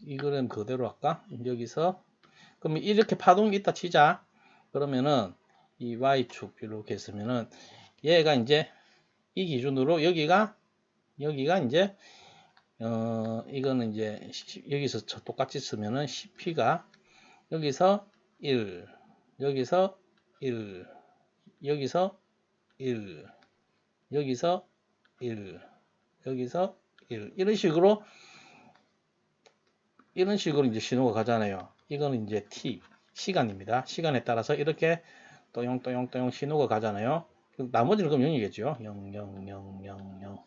이거는 그대로 할까? 여기서 그러면 이렇게 파동이 있다 치자. 그러면은 이 y축 이렇게 했으면은 얘가 이제 이 기준으로 여기가 이제 이거는 이제 여기서 똑같이 쓰면은 CP가 여기서 1 여기서 1 여기서 1 여기서 1, 여기서 1 이런 식으로 이제 신호가 가잖아요. 이거는 이제 t 시간입니다. 시간에 따라서 이렇게 또용또용또용 신호가 가잖아요. 나머지는 그럼 0이겠죠. 0, 0, 0, 0, 0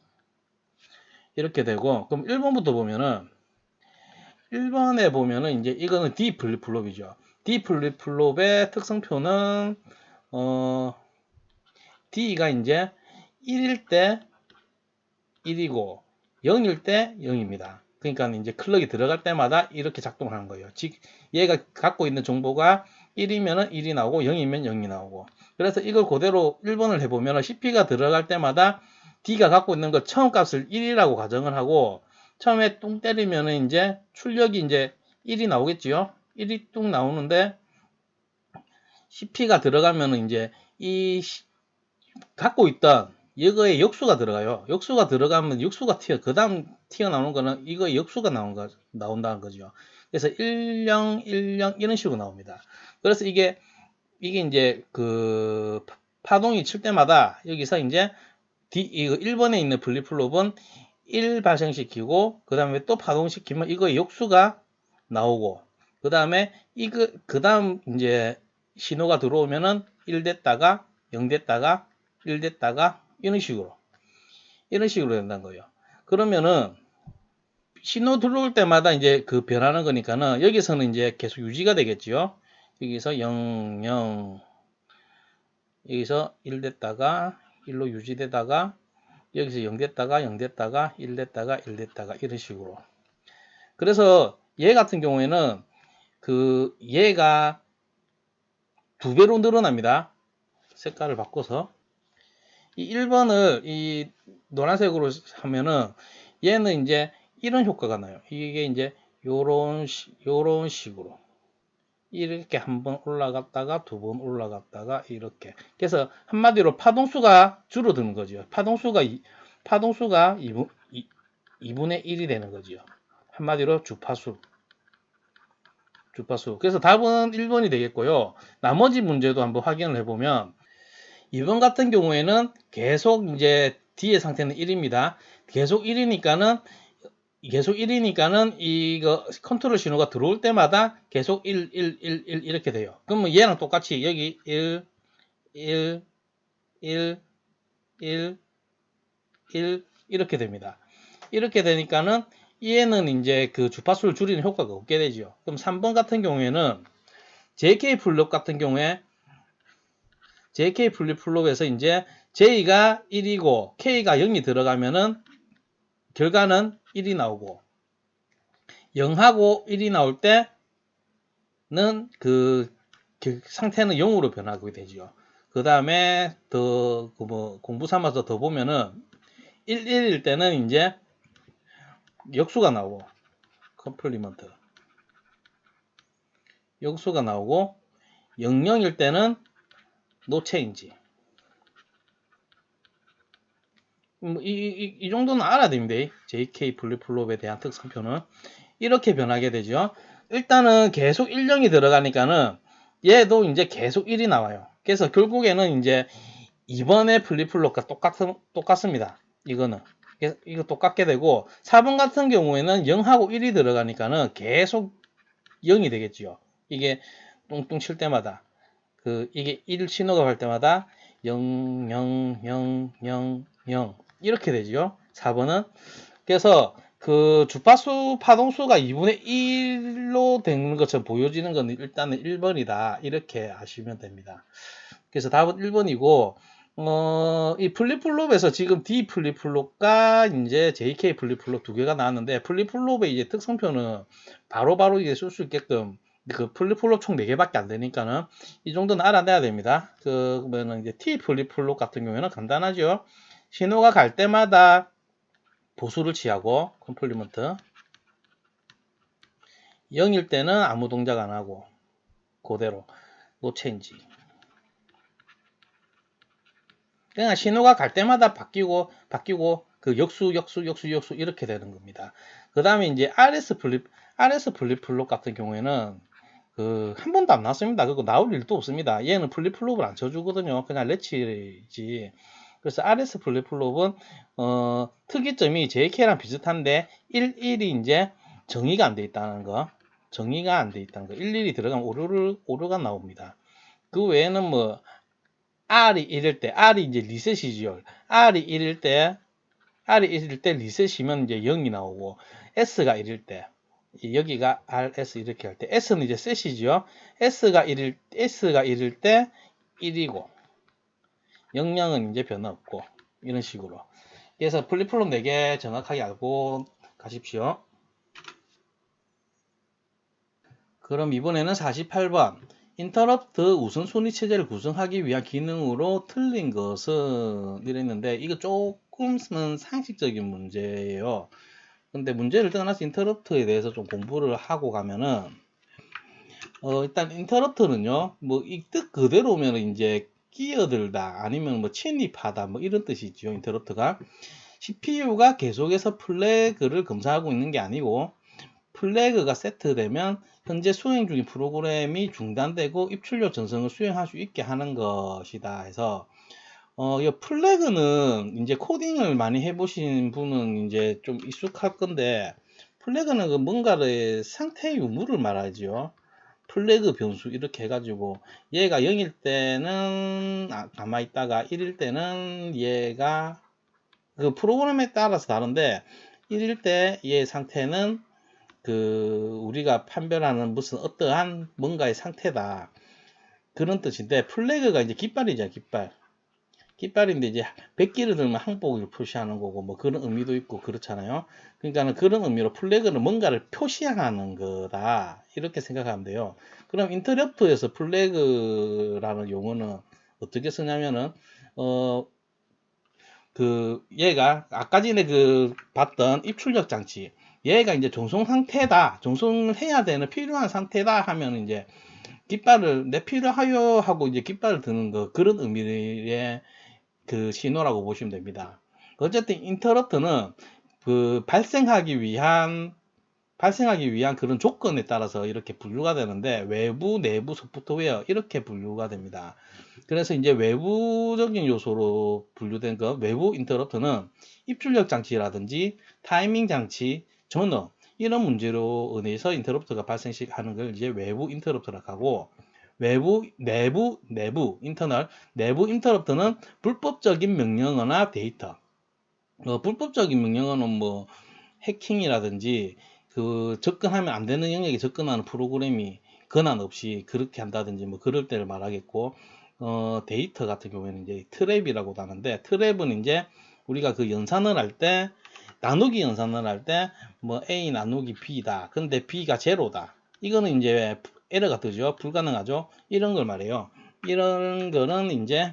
이렇게 되고, 그럼 1번부터 보면은 1번에 보면은 이제 이거는 D 플립플롭이죠. D 플립플롭의 특성표는 D가 이제 1일 때 1이고 0일 때 0입니다. 그러니까 이제 클럭이 들어갈 때마다 이렇게 작동을 하는 거예요. 즉 얘가 갖고 있는 정보가 1이면 1이 나오고 0이면 0이 나오고, 그래서 이걸 그대로 1번을 해보면 CP가 들어갈 때마다 D가 갖고 있는 거 처음 값을 1이라고 가정을 하고, 처음에 뚱 때리면 이제 출력이 이제 1이 나오겠지요. 1이 뚱 나오는데 CP가 들어가면 이제 이 갖고 있던 이거에 역수가 들어가요. 역수가 들어가면 역수가 그 다음 튀어나오는 거는 이거 역수가 나온다는 거죠. 그래서 10, 10 이런 식으로 나옵니다. 그래서 이게 이제 그 파동이 칠 때마다 여기서 이제 이거 1번에 있는 플립플롭은 1 발생시키고, 그 다음에 또 파동시키면 이거 역수가 나오고, 그 다음에 그 다음 이제 신호가 들어오면은 1 됐다가 0 됐다가 1 됐다가 이런 식으로 된다는 거예요. 그러면은 신호 들어올 때마다 이제 그 변하는 거니까는 여기서는 이제 계속 유지가 되겠죠. 여기서 0, 0, 여기서 1 됐다가 1로 유지되다가 여기서 0 됐다가 0 됐다가 1 됐다가 1 됐다가 이런 식으로. 그래서 얘 같은 경우에는 그 얘가 2배로 늘어납니다. 색깔을 바꿔서 이 1번을 이 노란색으로 하면은 얘는 이제 이런 효과가 나요. 이게 이제 요런 식으로 이렇게 한번 올라갔다가 2번 올라갔다가 이렇게. 그래서 한마디로 파동수가 줄어드는 거죠. 파동수가 2분의 1이 되는 거죠. 한마디로 주파수. 그래서 답은 1번이 되겠고요. 나머지 문제도 한번 확인을 해보면 2번 같은 경우에는 계속 이제 D의 상태는 1입니다. 계속 1이니까는 이거 컨트롤 신호가 들어올 때마다 계속 1 이렇게 돼요. 그러면 얘랑 똑같이 여기 1 이렇게 됩니다. 이렇게 되니까는 얘는 이제 그 주파수를 줄이는 효과가 없게 되죠. 그럼 3번 같은 경우에는 JK 플립 같은 경우에 JK 플립플롭에서 이제 J가 1이고 K가 0이 들어가면은 결과는 1이 나오고, 0하고 1이 나올 때는 그 상태는 0으로 변하게 되죠. 그 다음에 더 공부 삼아서 더 보면은 1, 1일 때는 이제 역수가 나오고, 컴플리먼트 역수가 나오고, 0, 0일 때는 노 체인지. 이 정도는 알아야 됩니다. JK 플립플롭에 대한 특성표는 이렇게 변하게 되죠. 일단은 계속 1, 0이 들어가니까는 얘도 이제 계속 1이 나와요. 그래서 결국에는 이제 2번의 플립플롭과 똑같습니다. 이거는 이거 똑같게 되고, 4번 같은 경우에는 0하고 1이 들어가니까는 계속 0이 되겠죠. 이게 뚱뚱 칠 때마다 이게 1 신호가 갈 때마다 0, 0, 0, 0, 0 이렇게 되죠. 4번은. 그래서 그 주파수 파동수가 2분의 1로 되는 것처럼 보여지는 건 일단은 1번이다. 이렇게 아시면 됩니다. 그래서 답은 1번이고, 이 플립플롭에서 지금 D 플립플롭과 이제 JK 플립플롭 두 개가 나왔는데, 플립플롭의 이제 특성표는 바로바로 이제 쓸 수 있게끔 그 플립플롭 총 4개밖에 안 되니까는 이 정도는 알아내야 됩니다. 그러면은 이제 T 플립플롭 같은 경우에는 간단하죠. 신호가 갈 때마다 보수를 취하고, 컴플리먼트 0일 때는 아무 동작 안 하고 그대로 노 체인지. 그냥 신호가 갈 때마다 바뀌고 그 역수 이렇게 되는 겁니다. 그 다음에 이제 RS 플립플롭 같은 경우에는 한 번도 안 나왔습니다. 그거 나올 일도 없습니다. 얘는 플립플롭을 안 쳐주거든요. 그냥 레치지. 그래서 RS 플립플롭은 특이점이 JK랑 비슷한데 11이 이제 정의가 안 돼 있다는 거. 정의가 안 돼 있다는 거. 일일이 들어가면 오류가 나옵니다. 그 외에는 뭐 R이 1일 때, R이 이제 리셋이지요. R이 1일 때 리셋이면 이제 0이 나오고, S가 1일 때, 여기가 RS 이렇게 할 때, S는 이제 셋이지요. S가 1일 때 1이고, 00은 이제 변화 없고, 이런 식으로. 그래서 플립플롭 4개 정확하게 알고 가십시오. 그럼 이번에는 48번. 인터럽트 우선순위 체제를 구성하기 위한 기능으로 틀린 것은 이랬는데, 이거 조금은 상식적인 문제예요. 근데 문제를 떠나서 인터럽트에 대해서 좀 공부를 하고 가면은, 일단 인터럽트는요, 뭐 이 뜻 그대로 오면 이제 끼어들다, 아니면 뭐 침입하다, 뭐 이런 뜻이죠, 인터럽트가. CPU가 계속해서 플래그를 검사하고 있는 게 아니고, 플래그가 세트되면 현재 수행 중인 프로그램이 중단되고 입출력 전송을 수행할 수 있게 하는 것이다 해서, 이 플래그는 이제 코딩을 많이 해보신 분은 이제 좀 익숙할 건데, 플래그는 그 뭔가의 상태 유무를 말하지요. 플래그 변수 이렇게 해가지고 얘가 0일 때는 가만히 있다가 1일 때는 얘가 그 프로그램에 따라서 다른데, 1일 때 얘 상태는 그 우리가 판별하는 무슨 어떠한 뭔가의 상태다, 그런 뜻인데, 플래그가 이제 깃발이죠. 깃발인데 이제 100개를 들면 항복을 표시하는 거고 뭐 그런 의미도 있고 그렇잖아요. 그러니까는 그런 의미로 플래그는 뭔가를 표시하는 거다, 이렇게 생각하면 돼요. 그럼 인터럽트에서 플래그라는 용어는 어떻게 쓰냐면은 그 얘가 아까 전에 그 봤던 입출력 장치, 얘가 이제 종송 상태다, 종송을 해야 되는 필요한 상태다 하면 이제 깃발을 내 필요하여 하고 이제 깃발을 드는 거, 그런 의미의 그 신호라고 보시면 됩니다. 어쨌든 인터럽트는 그 발생하기 위한 그런 조건에 따라서 이렇게 분류가 되는데, 외부, 내부 소프트웨어 이렇게 분류가 됩니다. 그래서 이제 외부적인 요소로 분류된 거, 외부 인터럽트는 입출력 장치라든지 타이밍 장치, 전원 이런 문제로 인해서 인터럽트가 발생하는 걸 이제 외부 인터럽트라고 하고, 내부 인터널, 내부 인터럽트는 불법적인 명령어나 데이터, 불법적인 명령어는 뭐 해킹이라든지 그 접근하면 안 되는 영역에 접근하는 프로그램이 권한 없이 그렇게 한다든지 뭐 그럴 때를 말하겠고, 데이터 같은 경우에는 이제 트랩이라고도 하는데, 트랩은 이제 우리가 그 연산을 할 때, 나누기 연산을 할 때 뭐 A 나누기 B다, 근데 B가 제로다, 이거는 이제 에러가 뜨죠. 불가능하죠. 이런 걸 말해요. 이런 거는 이제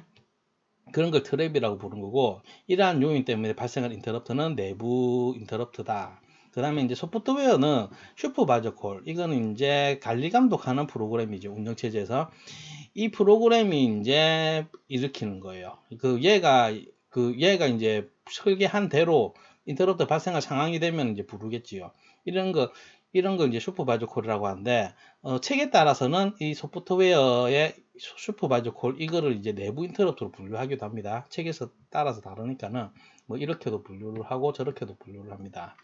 그런 걸 트랩이라고 부르는 거고, 이러한 요인 때문에 발생한 인터럽트는 내부 인터럽트다. 그 다음에 이제 소프트웨어는 슈퍼바이저 콜, 이거는 이제 관리 감독하는 프로그램이죠. 운영체제에서 이 프로그램이 이제 일으키는 거예요. 얘가 이제 설계한 대로 인터럽트 발생할 상황이 되면 이제 부르겠지요. 이런 거 이제 슈퍼바이저 콜이라고 하는데, 책에 따라서는 이 소프트웨어의 슈퍼바이저 콜 이거를 이제 내부 인터럽트로 분류하기도 합니다. 책에서 따라서 다르니까는 뭐 이렇게도 분류를 하고 저렇게도 분류를 합니다.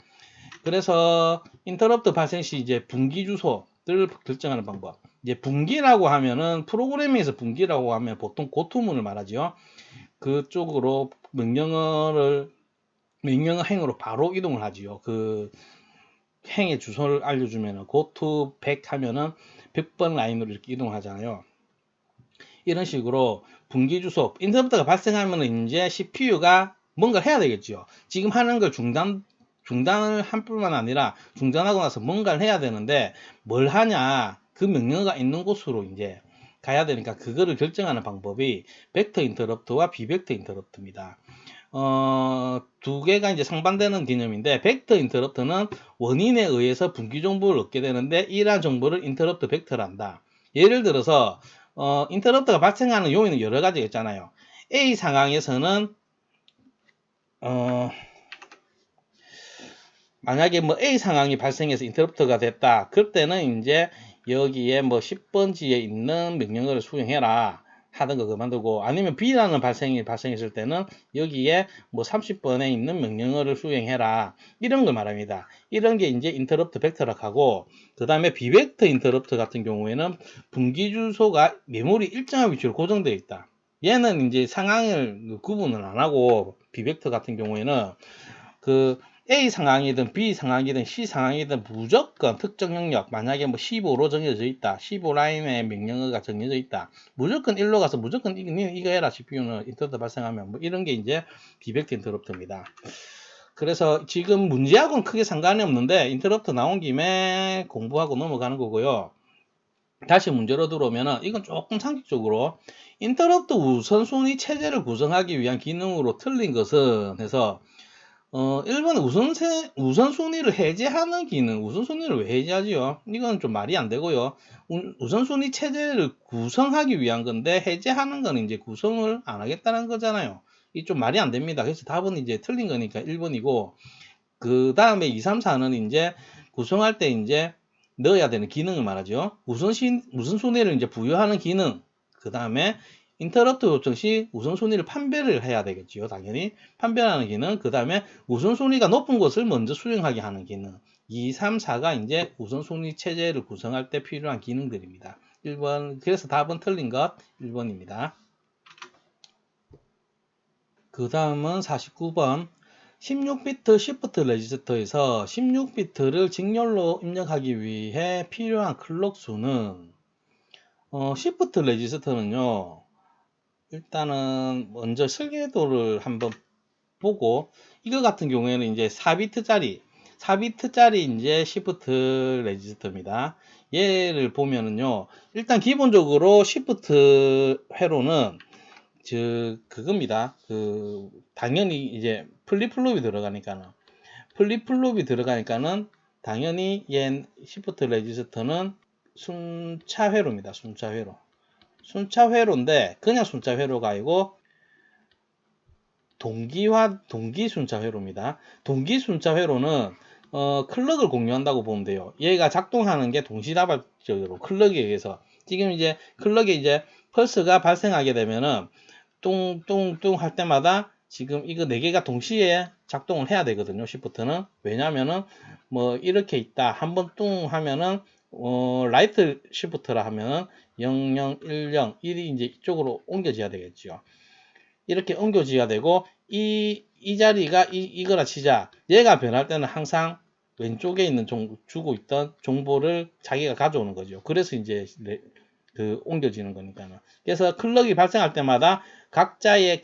그래서 인터럽트 발생 시 이제 분기 주소를 결정하는 방법. 이제 분기라고 하면은, 프로그래밍에서 분기라고 하면 보통 고투문을 말하죠. 그쪽으로 명령어 행으로 바로 이동을 하지요. 그 행의 주소를 알려주면은 고투 100 하면은 100번 라인으로 이렇게 이동하잖아요. 이런 식으로 분기 주소, 인터럽트가 발생하면 이제 CPU가 뭔가를 해야 되겠죠. 지금 하는 걸 중단을 할 뿐만 아니라 중단하고 나서 뭔가를 해야 되는데, 뭘 하냐, 그 명령어가 있는 곳으로 이제 가야 되니까 그거를 결정하는 방법이 벡터 인터럽트와 비벡터 인터럽트입니다. 두 개가 이제 상반되는 개념인데, 벡터 인터럽트는 원인에 의해서 분기 정보를 얻게 되는데, 이러한 정보를 인터럽트 벡터란다. 예를 들어서 인터럽트가 발생하는 요인은 여러 가지가 있잖아요. A 상황에서는 만약에 뭐 A 상황이 발생해서 인터럽트가 됐다. 그때는 이제 여기에 뭐 10번지에 있는 명령어를 수행해라. 하던 거 그만두고, 아니면 B라는 발생이 발생했을 때는 여기에 뭐 30번에 있는 명령어를 수행해라, 이런 걸 말합니다. 이런 게 이제 인터럽트 벡터락하고, 그 다음에 비벡터 인터럽트 같은 경우에는 분기 주소가 메모리 일정한 위치로 고정되어 있다. 얘는 이제 상황을 구분을 안 하고, 비벡터 같은 경우에는 그 A 상황이든 B 상황이든 C 상황이든 무조건 특정 영역, 만약에 뭐 15로 정해져 있다, 15 라인에 명령어가 정해져 있다, 무조건 1로 가서 무조건 이거 해라, CPU는 인터럽트 발생하면, 뭐 이런 게 이제 비벡터 인터럽트입니다. 그래서 지금 문제하고는 크게 상관이 없는데 인터럽트 나온 김에 공부하고 넘어가는 거고요. 다시 문제로 들어오면은 이건 조금 상식적으로 인터럽트 우선순위 체제를 구성하기 위한 기능으로 틀린 것은 해서 1번 우선순위를 해제하는 기능. 우선순위를 왜 해제하지요? 이건 좀 말이 안 되고요. 우선순위 체제를 구성하기 위한 건데 해제하는 건 이제 구성을 안 하겠다는 거잖아요. 이 좀 말이 안 됩니다. 그래서 답은 이제 틀린 거니까 1번이고, 그 다음에 2, 3, 4는 이제 구성할 때 이제 넣어야 되는 기능을 말하죠. 우선순위를 이제 부여하는 기능. 그 다음에 인터럽트 요청 시 우선순위를 판별을 해야 되겠지요. 당연히 판별하는 기능. 그 다음에 우선순위가 높은 것을 먼저 수행하게 하는 기능. 2, 3, 4가 이제 우선순위 체제를 구성할 때 필요한 기능들입니다. 1번. 그래서 답은 틀린 것 1번입니다. 그 다음은 49번. 16비트 시프트 레지스터에서 16비트를 직렬로 입력하기 위해 필요한 클럭 수는, 시프트 레지스터는요, 일단은 먼저 설계도를 한번 보고, 이거 같은 경우에는 이제 4비트짜리 이제 시프트 레지스터입니다. 얘를 보면은요, 일단 기본적으로 시프트 회로는 그겁니다. 당연히 이제 플립플롭이 들어가니까는 당연히 시프트 레지스터는 순차회로입니다. 순차회로인데 그냥 순차회로가 아니고 동기 순차회로입니다. 동기 순차회로는 클럭을 공유한다고 보면 돼요. 얘가 작동하는 게 동시다발적으로 클럭에 의해서, 지금 이제 클럭에 이제 펄스가 발생하게 되면은 뚱뚱뚱 할 때마다 지금 이거 4개가 동시에 작동을 해야 되거든요. 시프트는. 왜냐면은 뭐 이렇게 있다. 한번 뚱 하면은 라이트 시프트라 하면은 00, 10, 1이 이제 이쪽으로 옮겨져야 되겠죠. 이렇게 옮겨져야 되고, 이 자리가 이거라 치자. 얘가 변할 때는 항상 왼쪽에 있는 주고 있던 정보를 자기가 가져오는 거죠. 그래서 이제 옮겨지는 거니까는. 그래서 클럭이 발생할 때마다 각자의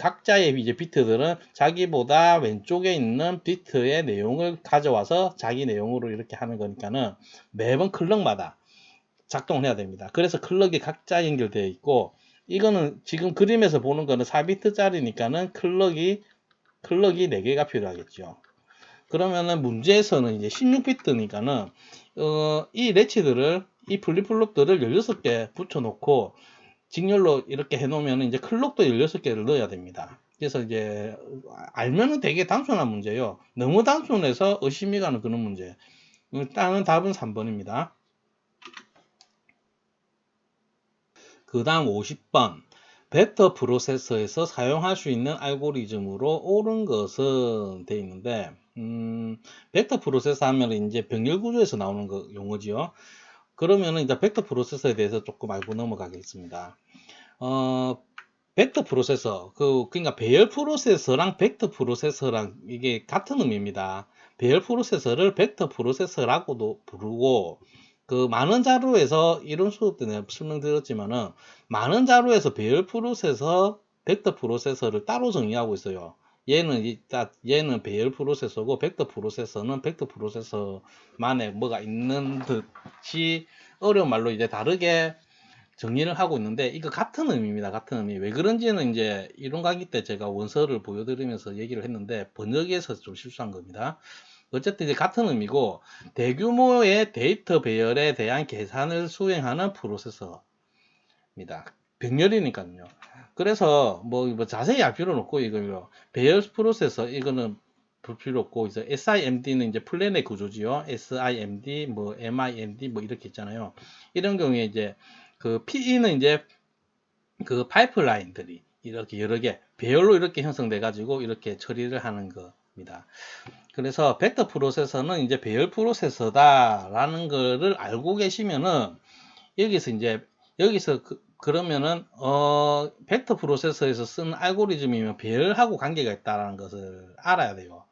이제 비트들은 자기보다 왼쪽에 있는 비트의 내용을 가져와서 자기 내용으로 이렇게 하는 거니까는 매번 클럭마다 작동을 해야 됩니다. 그래서 클럭이 각자 연결되어 있고, 이거는 지금 그림에서 보는 거는 4비트짜리니까는 클럭이 4개가 필요하겠죠. 그러면은 문제에서는 이제 16비트니까는 이 레치들을, 이 플립플롭들을 16개 붙여놓고 직렬로 이렇게 해놓으면 이제 클럭도 16개를 넣어야 됩니다. 그래서 이제 알면은 되게 단순한 문제예요. 너무 단순해서 의심이 가는 그런 문제. 일단은 답은 3번입니다. 그 다음 50번. 벡터 프로세서에서 사용할 수 있는 알고리즘으로 옳은 것은 돼 있는데, 벡터 프로세서 하면 이제 병렬 구조에서 나오는 용어지요. 그러면은 이제 벡터 프로세서에 대해서 조금 알고 넘어가겠습니다. 벡터 프로세서, 그러니까 배열 프로세서랑 벡터 프로세서랑 이게 같은 의미입니다. 배열 프로세서를 벡터 프로세서라고도 부르고, 많은 자료에서 이런 수업 때 내가 설명드렸지만은, 많은 자료에서 배열 프로세서, 벡터 프로세서를 따로 정의하고 있어요. 얘는 배열 프로세서고, 벡터 프로세서는 벡터 프로세서만의 뭐가 있는 듯이 어려운 말로 이제 다르게 정리를 하고 있는데, 이거 같은 의미입니다. 같은 의미. 왜 그런지는 이제 이론 강의 때 제가 원서를 보여드리면서 얘기를 했는데, 번역에서 좀 실수한 겁니다. 어쨌든 이제 같은 의미고, 대규모의 데이터 배열에 대한 계산을 수행하는 프로세서입니다. 병렬이니까요. 그래서 뭐 자세히 알 필요는 없고, 이거요. 배열 프로세서, 이거는 볼 필요 없고, 이제 SIMD는 이제 플래닛 구조지요. SIMD, 뭐 MIMD, 뭐 이렇게 있잖아요. 이런 경우에 이제 PE는 이제 그 파이프라인들이 이렇게 여러 개 배열로 이렇게 형성돼 가지고 이렇게 처리를 하는 겁니다. 그래서 벡터 프로세서는 이제 배열 프로세서다라는 거를 알고 계시면은 여기서 그러면은 벡터 프로세서에서 쓴 알고리즘이면 배열하고 관계가 있다라는 것을 알아야 돼요.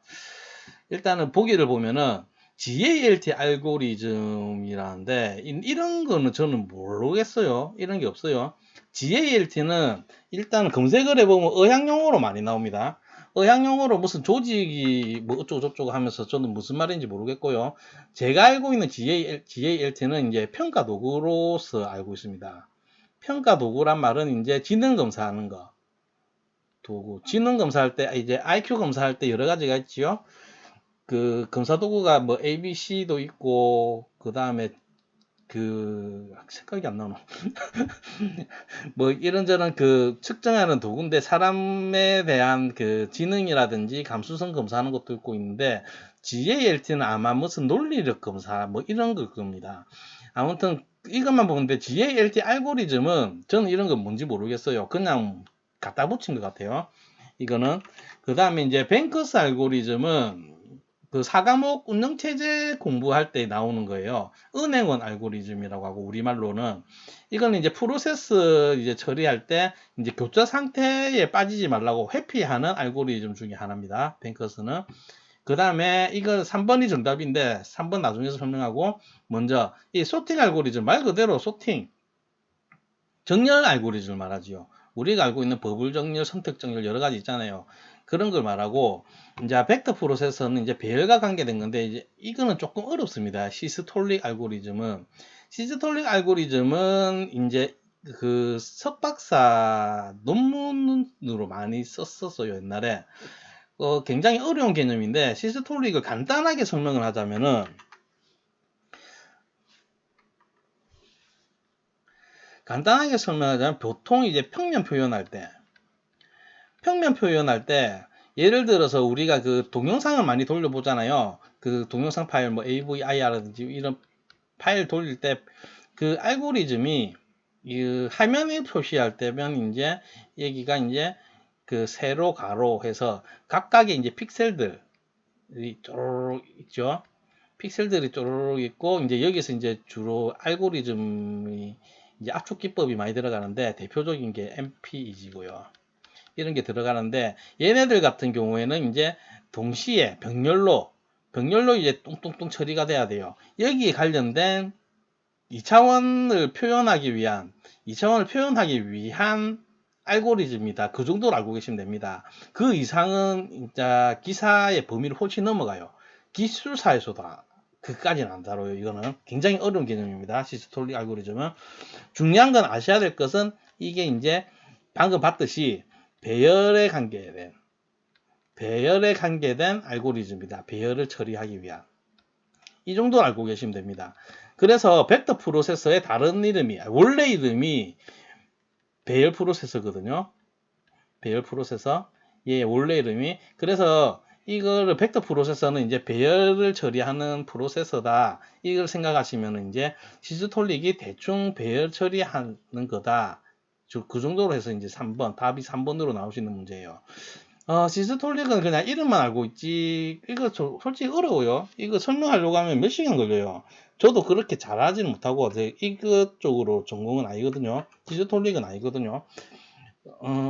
일단은 보기를 보면은 GALT 알고리즘이라는데 이런 거는 저는 모르겠어요. 이런 게 없어요. GALT는 일단 검색을 해보면 의학용어로 많이 나옵니다. 의학용어로 무슨 조직이 뭐 어쩌고저쩌고 하면서 저는 무슨 말인지 모르겠고요. 제가 알고 있는 GALT는 이제 평가 도구로서 알고 있습니다. 평가 도구란 말은 이제 지능 검사하는 거 도구. 지능 검사할 때 이제 IQ 검사할 때 여러 가지가 있지요. 그 검사 도구가 뭐 ABC도 있고 그 다음에 그 생각이 안 나노. 뭐 이런저런 그 측정하는 도구인데 사람에 대한 그 지능이라든지 감수성 검사하는 것도 있고 있는데 GALT는 아마 무슨 논리력 검사 뭐 이런 걸 겁니다. 아무튼 이것만 보는데 GALT 알고리즘은 저는 이런 건 뭔지 모르겠어요. 그냥 갖다 붙인 것 같아요. 이거는 그 다음에 이제 뱅커스 알고리즘은 그 4과목 운영체제 공부할 때 나오는 거예요. 은행원 알고리즘이라고 하고 우리말로는 이거는 이제 프로세스 이제 처리할 때 이제 교차 상태에 빠지지 말라고 회피하는 알고리즘 중에 하나입니다. 뱅커스는. 그 다음에 이거 3번이 정답인데 3번 나중에 설명하고 먼저 이 소팅 알고리즘 말 그대로 소팅 정렬 알고리즘을 말하지요. 우리가 알고 있는 버블 정렬, 선택 정렬 여러 가지 있잖아요. 그런 걸 말하고 이제 벡터 프로세서는 이제 배열과 관계된 건데 이제 이거는 조금 어렵습니다. 시스톨릭 알고리즘은 이제 그 석박사 논문으로 많이 썼었어요 옛날에. 굉장히 어려운 개념인데 시스톨릭을 간단하게 설명을 하자면은 보통 이제 평면 표현할 때 예를 들어서 우리가 그 동영상을 많이 돌려보잖아요. 그 동영상 파일 뭐 AVI라든지 이런 파일 돌릴 때 그 알고리즘이 이 화면에 표시할 때면 이제 여기가 이제 그 세로 가로 해서 각각의 이제 픽셀들이 쪼르륵 있죠. 픽셀들이 쪼르륵 있고 이제 여기서 이제 주로 알고리즘이 이제 압축 기법이 많이 들어가는데 대표적인 게 MP이지고요. 이런 게 들어가는데 얘네들 같은 경우에는 이제 동시에 병렬로 이제 뚱뚱뚱 처리가 돼야 돼요. 여기에 관련된 2차원을 표현하기 위한 알고리즘이다. 그 정도로 알고 계시면 됩니다. 그 이상은 진짜 기사의 범위를 훨씬 넘어가요. 기술사에서도 그까지는 안 다뤄요. 이거는 굉장히 어려운 개념입니다. 시스톨릭 알고리즘은. 중요한 건 아셔야 될 것은 이게 이제 방금 봤듯이 배열에 관계된 알고리즘이다. 배열을 처리하기 위한. 이 정도 알고 계시면 됩니다. 그래서 벡터 프로세서의 다른 이름이 원래 이름이 배열 프로세서거든요. 배열 프로세서. 예, 원래 이름이. 그래서 이거를 벡터 프로세서는 이제 배열을 처리하는 프로세서다. 이걸 생각하시면 이제 시스톨릭이 대충 배열 처리하는 거다. 그 정도로 해서 이제 3번, 답이 3번으로 나올 수 있는 문제예요. 시스톨릭은 그냥 이름만 알고 있지, 이거 솔직히 어려워요. 이거 설명하려고 하면 몇 시간 걸려요. 저도 그렇게 잘하지는 못하고, 이것 쪽으로 전공은 아니거든요. 시스톨릭은 아니거든요.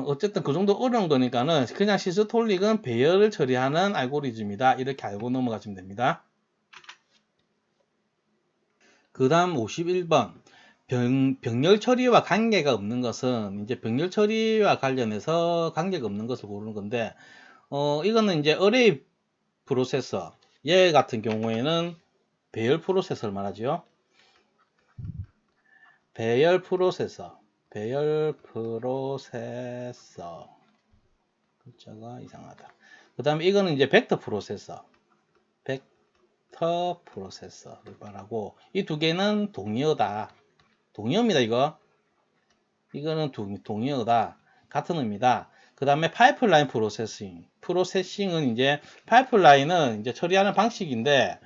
어쨌든 그 정도 어려운 거니까는 그냥 시스톨릭은 배열을 처리하는 알고리즘이다. 이렇게 알고 넘어가시면 됩니다. 그 다음 51번. 병렬 처리와 관계가 없는 것은 이제 병렬 처리와 관련해서 관계가 없는 것을 고르는 건데, 이거는 이제 어레이 프로세서, 얘 같은 경우에는 배열 프로세서를 말하죠. 배열 프로세서. 글자가 이상하다. 그 다음에 이거는 이제 벡터 프로세서를 말하고, 이 두 개는 동의어다. 동의어입니다, 이거. 이거는 동의어다. 같은 의미다. 그 다음에 파이프라인 프로세싱은 이제 파이프라인은 이제 처리하는 방식인데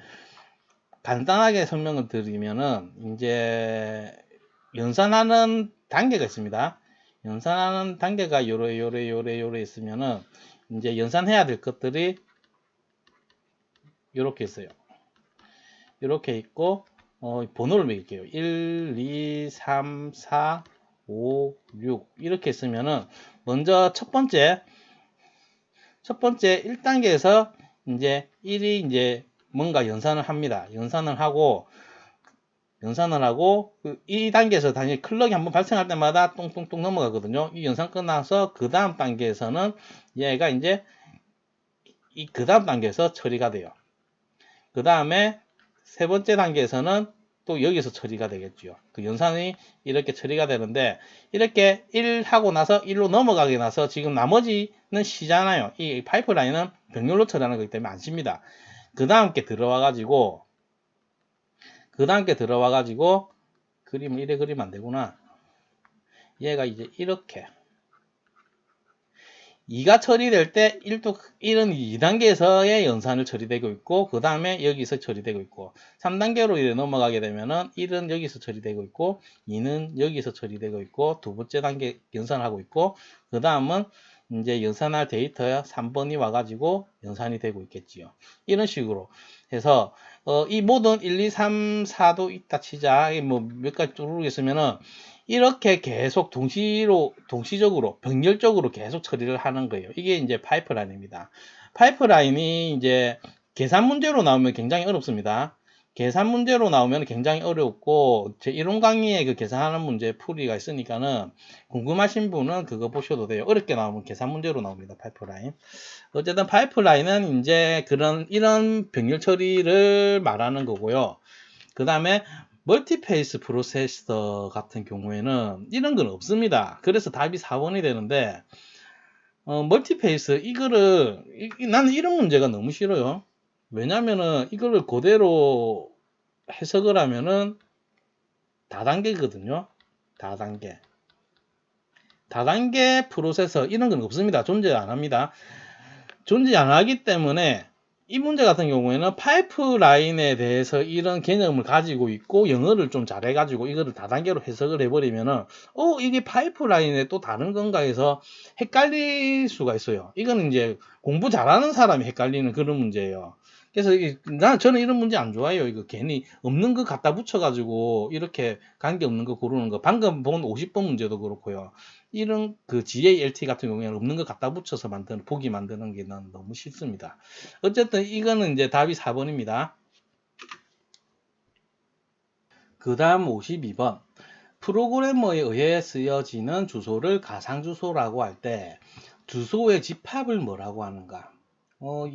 간단하게 설명을 드리면은 이제 연산하는 단계가 있습니다. 연산하는 단계가 요래 있으면은 이제 연산해야 될 것들이 요렇게 있어요. 요렇게 있고 번호를 매길게요. 1, 2, 3, 4, 5, 6 이렇게 있으면은 먼저 첫 번째 1단계에서 이제 1이 이제 뭔가 연산을 합니다. 연산을 하고 그 2단계에서 당연히 클럭이 한번 발생할 때마다 똥똥똥 넘어가거든요. 이 연산 끝나서 그 다음 단계에서는 얘가 이제 그 다음 단계에서 처리가 돼요. 그 다음에 세 번째 단계에서는 또 여기서 처리가 되겠죠. 그 연산이 이렇게 처리가 되는데 이렇게 1 하고 나서 1로 넘어가게 나서 지금 나머지는 쉬잖아요. 이 파이프라인은 병렬로 처리하는 거기 때문에 안 쉽니다. 그 다음 게 들어와 가지고 그림을 이래 그리면 안 되구나. 얘가 이제 이렇게 2가 처리될 때 1은 2단계에서의 연산을 처리되고 있고 그 다음에 여기서 처리되고 있고 3단계로 이제 넘어가게 되면은 1은 여기서 처리되고 있고 2는 여기서 처리되고 있고 두 번째 단계 연산을 하고 있고 그 다음은 이제 연산할 데이터야 3번이 와가지고 연산이 되고 있겠지요. 이런 식으로 해서 이 모든 1, 2, 3, 4도 있다 치자. 뭐 몇 가지 쭉 있으면은 이렇게 계속 동시적으로 병렬적으로 계속 처리를 하는 거예요. 이게 이제 파이프라인입니다. 파이프라인이 이제 계산 문제로 나오면 굉장히 어렵습니다. 계산 문제로 나오면 굉장히 어렵고 제 이론 강의에 그 계산하는 문제 풀이가 있으니까는 궁금하신 분은 그거 보셔도 돼요. 어렵게 나오면 계산 문제로 나옵니다. 파이프라인. 어쨌든 파이프라인은 이제 이런 병렬 처리를 말하는 거고요. 그 다음에 멀티페이스 프로세서 같은 경우에는 이런 건 없습니다. 그래서 답이 4번이 되는데 멀티페이스 나는 이런 문제가 너무 싫어요. 왜냐면은 이거를 그대로 해석을 하면은 다단계거든요. 다단계 프로세서 이런 건 없습니다. 존재 안 합니다. 존재 안 하기 때문에 이 문제 같은 경우에는 파이프라인에 대해서 이런 개념을 가지고 있고 영어를 좀 잘해가지고 이거를 다단계로 해석을 해버리면은 이게 파이프라인에 또 다른 건가 해서 헷갈릴 수가 있어요. 이거는 이제 공부 잘하는 사람이 헷갈리는 그런 문제예요. 그래서 저는 이런 문제 안 좋아해요. 이거 괜히 없는 거 갖다 붙여가지고 이렇게 관계없는 거 고르는 거. 방금 본 50번 문제도 그렇고요. 이런 그 GALT 같은 경우에는 없는 거 갖다 붙여서 보기 만드는 게 난 너무 싫습니다. 어쨌든 이거는 이제 답이 4번입니다. 그 다음 52번. 프로그래머에 의해 쓰여지는 주소를 가상주소라고 할 때 주소의 집합을 뭐라고 하는가?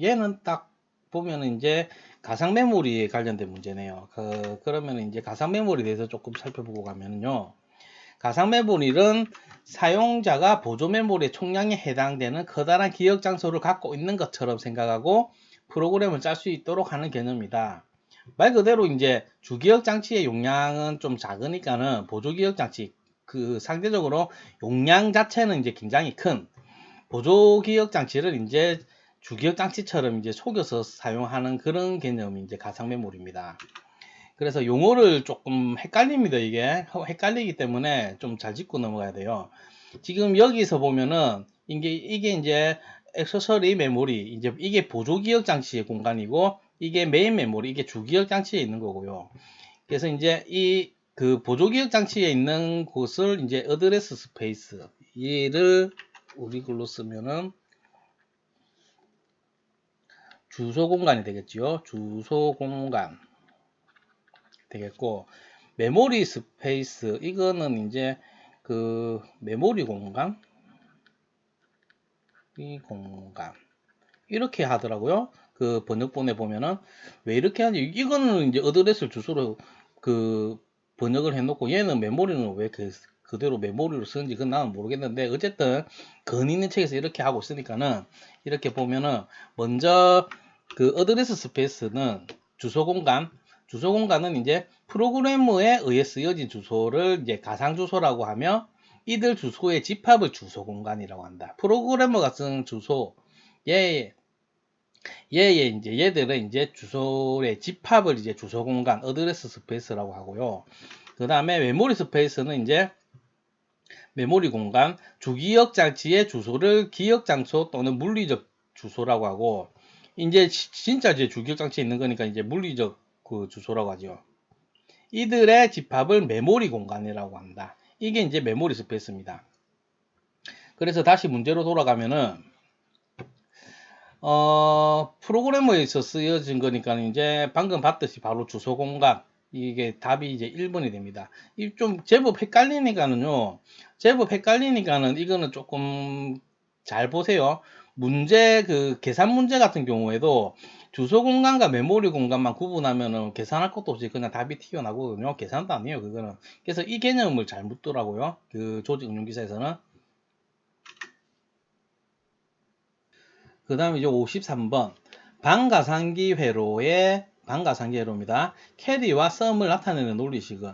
얘는 딱 보면 이제 가상 메모리에 관련된 문제네요. 그러면 이제 가상 메모리에 대해서 조금 살펴보고 가면요. 가상 메모리는 사용자가 보조 메모리의 총량에 해당되는 커다란 기억 장소를 갖고 있는 것처럼 생각하고 프로그램을 짤 수 있도록 하는 개념이다. 말 그대로 이제 주기억 장치의 용량은 좀 작으니까는 보조 기억 장치 상대적으로 용량 자체는 이제 굉장히 큰 보조 기억 장치를 이제 주기억 장치처럼 이제 속여서 사용하는 그런 개념이 이제 가상 메모리입니다. 그래서 용어를 조금 헷갈립니다. 이게 헷갈리기 때문에 좀 잘 짚고 넘어가야 돼요. 지금 여기서 보면은 이게 이제 액세서리 메모리, 이제 이게 보조 기억 장치의 공간이고 이게 메인 메모리, 이게 주기억 장치에 있는 거고요. 그래서 이제 그 보조 기억 장치에 있는 곳을 이제 어드레스 스페이스, 얘를 우리 글로 쓰면은 주소 공간이 되겠죠. 주소 공간 되겠고, 메모리 스페이스, 이거는 이제 그 메모리 공간, 이 공간 이렇게 하더라고요. 그 번역본에 보면은 왜 이렇게 하는지, 이거는 이제 어드레스 주소로 그 번역을 해놓고 얘는 메모리는 왜 그대로 메모리로 쓰는지 그건 나는 모르겠는데, 어쨌든 근 있는 책에서 이렇게 하고 있으니까는 이렇게 보면은 먼저 그 어드레스 스페이스는 주소 공간은 이제 프로그래머에 의해 쓰여진 주소를 이제 가상 주소라고 하며 이들 주소의 집합을 주소 공간이라고 한다. 프로그래머가 쓴 주소, 얘들은 이제 주소의 집합을 이제 주소 공간, 어드레스 스페이스라고 하고요. 그 다음에 메모리 스페이스는 이제 메모리 공간, 주기억 장치의 주소를 기억 장소 또는 물리적 주소라고 하고, 이제 진짜 이제 주기억 장치에 있는 거니까 이제 물리적 그 주소라고 하죠. 이들의 집합을 메모리 공간이라고 한다. 이게 이제 메모리 스페이스입니다. 그래서 다시 문제로 돌아가면은 프로그래머에서 쓰여진 거니까 이제 방금 봤듯이 바로 주소 공간, 이게 답이 이제 1번이 됩니다. 이 좀 제법 헷갈리니까는요. 이거는 조금 잘 보세요. 문제 그 계산 문제 같은 경우에도 주소 공간과 메모리 공간만 구분하면은 계산할 것도 없이 그냥 답이 튀어나오거든요. 계산도 아니에요, 그거는. 그래서 이 개념을 잘 묻더라고요. 그 조직 응용 기사에서는. 그 다음에 이제 53번. 반가상기 회로입니다. 캐리와 썸을 나타내는 논리식은.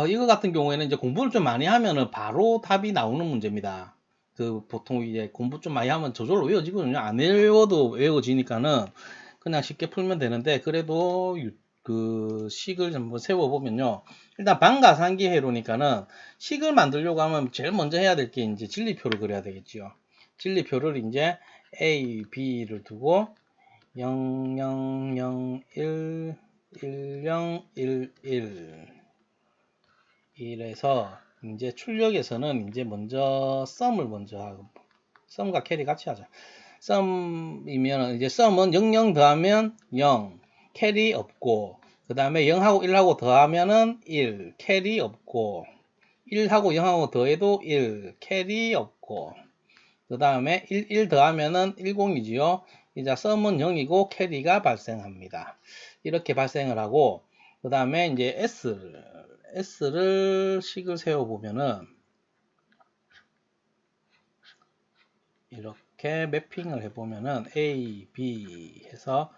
이거 같은 경우에는 이제 공부를 좀 많이 하면은 바로 답이 나오는 문제입니다. 그 보통 이제 공부 좀 많이 하면 저절로 외워지거든요. 안 외워도 외워지니까는 그냥 쉽게 풀면 되는데, 그래도 그 식을 한번 세워보면요. 일단 반가상기 회로니까는 식을 만들려고 하면 제일 먼저 해야 될 게 이제 진리표를 그려야 되겠지요. 진리표를 이제 A, B를 두고 0, 0, 0, 1, 1, 0, 1, 1 이래서 이제 출력에서는 이제 먼저 썸을 먼저 하고, 썸과 캐리 같이 하자. 썸이면 이제 썸은 0, 0 더하면 0, 캐리 없고, 그 다음에 0하고 1하고 더하면은 1, 캐리 없고, 1하고 0하고 더해도 1, 캐리 없고, 그 다음에 1 더하면은 10이지요. 이제 썸은 0이고 캐리가 발생합니다. 이렇게 발생을 하고, 그 다음에 이제 S를 식을 세워보면은 이렇게 매핑을 해보면은 A, B 해서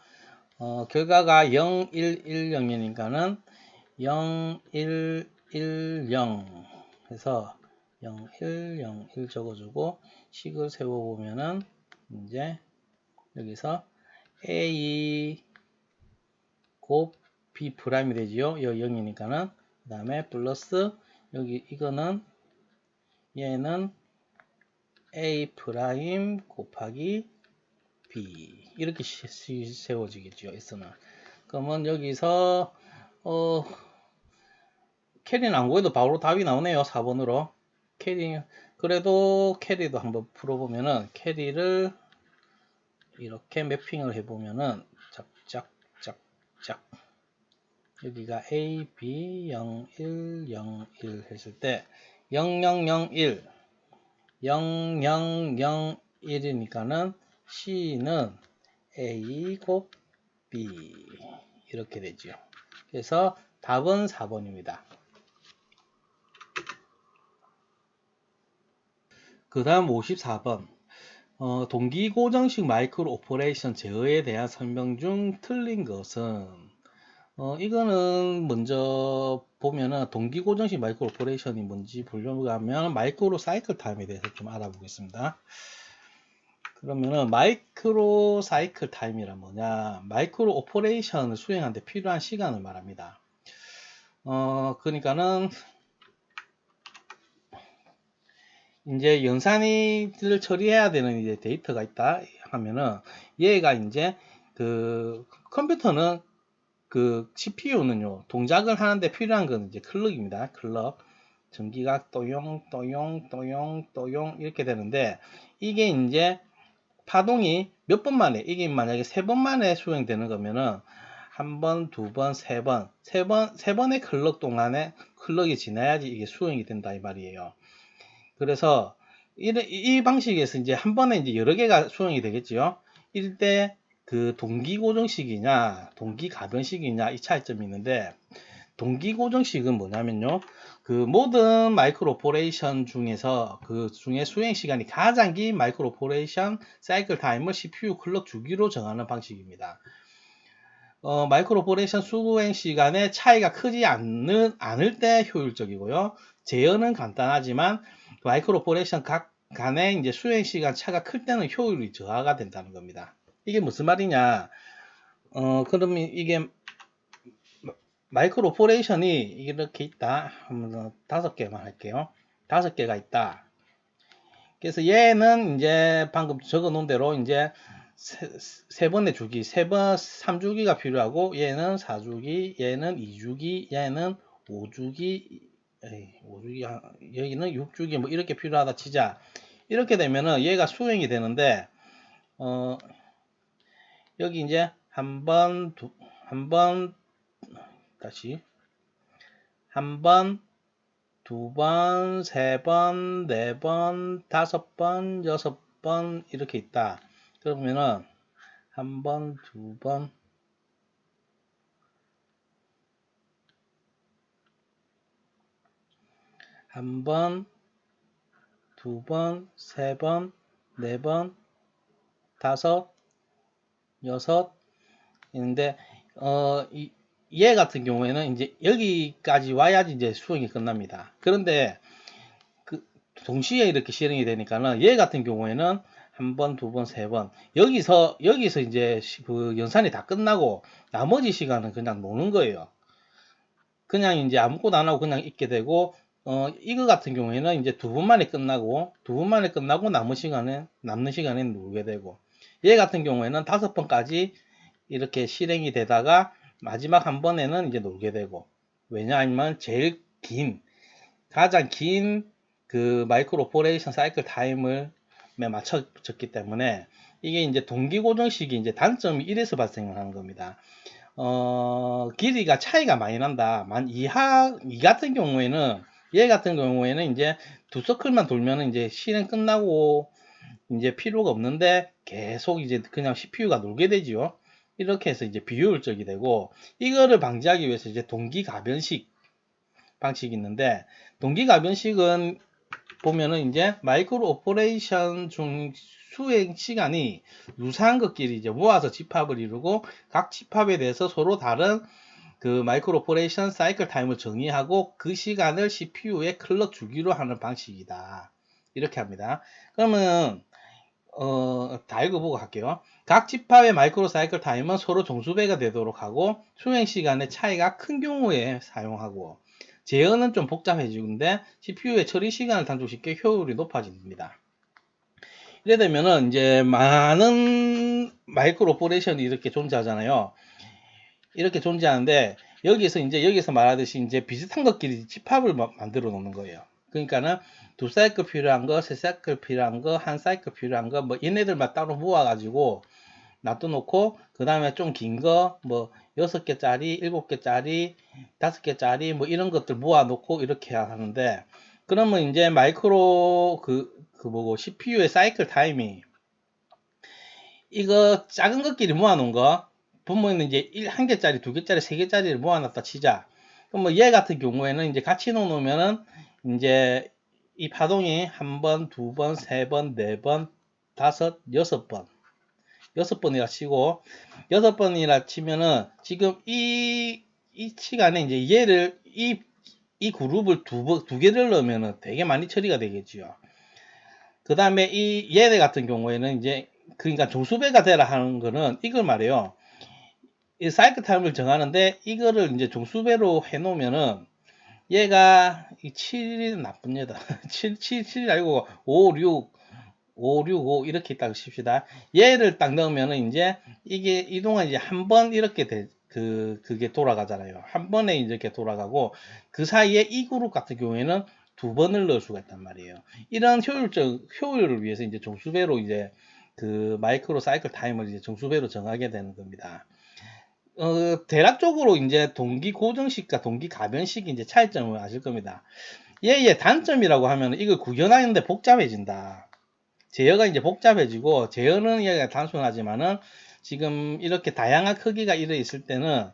결과가 0, 1, 1, 0이니까는 0, 1, 1, 0 해서 0, 1, 0, 1 적어주고 식을 세워보면은 이제 여기서 A 곱 B 프라임이 되지요. 여기 0이니까는. 그 다음에 플러스 여기 이거는 얘는 A 프라임 곱하기 B 이렇게 세워지겠죠. S는. 그러면 여기서 캐리는 안 구해도 바로 답이 나오네요. 4번으로. 그래도 캐리도 한번 풀어보면은 캐리를 이렇게 매핑을 해보면은 짝짝짝짝 여기가 A, B, 0, 1, 0, 1 했을 때 0, 0, 0, 1 0, 0, 0, 1이니까는 C는 A 곱 B 이렇게 되죠. 그래서 답은 4번입니다. 그 다음 54번. 동기 고정식 마이크로 오퍼레이션 제어에 대한 설명 중 틀린 것은, 이거는 먼저 보면은 동기 고정식 마이크로 오퍼레이션이 뭔지 보려고 하면 마이크로 사이클 타임에 대해서 좀 알아보겠습니다. 그러면은 마이크로 사이클 타임이란 뭐냐? 마이크로 오퍼레이션을 수행하는데 필요한 시간을 말합니다. 그러니까는 이제 연산을 처리해야 되는 이제 데이터가 있다 하면은 얘가 이제 그 컴퓨터는 그 CPU는요 동작을 하는데 필요한 건 이제 클럭입니다. 클럭 전기가 또용 이렇게 되는데 이게 이제 파동이 몇 번 만에 이게 만약에 3번 만에 수행되는 거면은 한 번, 두 번, 세 번의 클럭 동안에 클럭이 지나야지 이게 수행이 된다 이 말이에요. 그래서 이 방식에서 이제 한 번에 이제 여러 개가 수행이 되겠지요. 이럴 때 그 동기 고정식이냐, 동기 가변식이냐 이 차이점이 있는데 동기 고정식은 뭐냐면요. 그 모든 마이크로 오퍼레이션 중에서 그 중에 수행 시간이 가장 긴 마이크로 오퍼레이션 사이클 타임을 CPU 클럭 주기로 정하는 방식입니다. 마이크로 오퍼레이션 수행 시간의 차이가 크지 않을 때 효율적이고요. 제어는 간단하지만 마이크로 오퍼레이션 각 간의 이제 수행 시간 차가 클 때는 효율이 저하가 된다는 겁니다. 이게 무슨 말이냐? 그러면 이게 마이크로 오퍼레이션이 이렇게 있다. 한번 5개만 할게요. 5개가 있다. 그래서 얘는 이제 방금 적어 놓은 대로 이제 세 번의 주기, 3주기가 필요하고, 얘는 4주기, 얘는 2주기, 얘는 5주기, 5주기, 여기는 6주기, 뭐 이렇게 필요하다 치자. 이렇게 되면은 얘가 수행이 되는데, 여기 이제 한 번, 다시, 한 번, 2번, 3번, 4번, 5번, 6번 이렇게 있다. 그러면은 한 번, 2번, 한 번, 2번, 3번, 4번, 5, 6 있는데 얘 같은 경우에는 이제 여기까지 와야지 이제 수행이 끝납니다. 그런데 동시에 이렇게 실행이 되니까는 얘 같은 경우에는 한 번, 2번, 3번 여기서 이제 그 연산이 다 끝나고 나머지 시간은 그냥 노는 거예요. 그냥 이제 아무것도 안 하고 그냥 있게 되고 이거 같은 경우에는 이제 2번 만에 끝나고 남는 시간에 놀게 되고, 얘 같은 경우에는 5번까지 이렇게 실행이 되다가 마지막 한 번에는 이제 놀게 되고, 왜냐하면 제일 가장 긴 그 마이크로 오퍼레이션 사이클 타임을 맞춰졌기 때문에 이게 이제 동기 고정식이 이제 단점이 이래서 발생을 하는 겁니다. 길이가 차이가 많이 난다. 이 같은 경우에는, 얘 같은 경우에는 이제 2서클만 돌면은 이제 실행 끝나고 이제 필요가 없는데 계속 이제 그냥 CPU가 놀게 되지요. 이렇게 해서 이제 비효율적이 되고, 이거를 방지하기 위해서 이제 동기 가변식 방식이 있는데, 동기 가변식은 보면은 이제 마이크로 오퍼레이션 중 수행 시간이 유사한 것끼리 이제 모아서 집합을 이루고, 각 집합에 대해서 서로 다른 그 마이크로 오퍼레이션 사이클 타임을 정의하고 그 시간을 CPU에 클럭 주기로 하는 방식이다. 이렇게 합니다. 그러면 다 읽어보고 할게요. 각 집합의 마이크로 사이클 타임은 서로 정수배가 되도록 하고, 수행 시간의 차이가 큰 경우에 사용하고, 제어는 좀 복잡해지는데 CPU의 처리 시간을 단축시켜 효율이 높아집니다. 이래 되면은 이제 많은 마이크로 오퍼레이션이 이렇게 존재하잖아요. 이렇게 존재하는데 여기서 말하듯이 이제 비슷한 것끼리 집합을 만들어 놓는 거예요. 그러니까는 2사이클 필요한 거, 3사이클 필요한 거, 1사이클 필요한 거, 뭐 얘네들만 따로 모아가지고 놔둬놓고, 그 다음에 좀 긴 거, 뭐 6개짜리, 7개짜리, 5개짜리 뭐 이런 것들 모아놓고 이렇게 하는데, 그러면 이제 마이크로 CPU의 사이클 타임이 이거 작은 것끼리 모아놓은 거, 보면 이제 1개짜리, 2개짜리, 3개짜리를 모아놨다 치자. 그럼 뭐 얘 같은 경우에는 이제 같이 놓으면은 이제 이 파동이 한 번, 2번, 3번, 4번, 5, 6번. 6번이라 치고, 6번이라 치면은 지금 이 시간에 이제 얘를 이 그룹을 두 개를 넣으면은 되게 많이 처리가 되겠지요. 그 다음에 이 얘네 같은 경우에는 이제 그러니까 종수배가 되라 하는 거는 이걸 말해요. 이 사이클 타임을 정하는데 이거를 이제 종수배로 해 놓으면은 얘가 이 7이 나쁜 얘다. 7이 아니고 5, 6, 5 이렇게 있다고 칩시다. 얘를 딱 넣으면은 이제 이게 이동안 이제 한 번 이렇게 그게 돌아가잖아요. 한 번에 이렇게 돌아가고, 그 사이에 이 그룹 같은 경우에는 2번을 넣을 수가 있단 말이에요. 이런 효율을 위해서 이제 정수배로 이제 그 마이크로 사이클 타임을 이제 정수배로 정하게 되는 겁니다. 대략적으로 이제 동기 고정식과 동기 가변식이 이제 차이점을 아실 겁니다. 얘의 단점이라고 하면 이걸 구현하는데 복잡해진다. 제어가 이제 복잡해지고, 제어는 얘가 단순하지만은 지금 이렇게 다양한 크기가 이래 있을 때는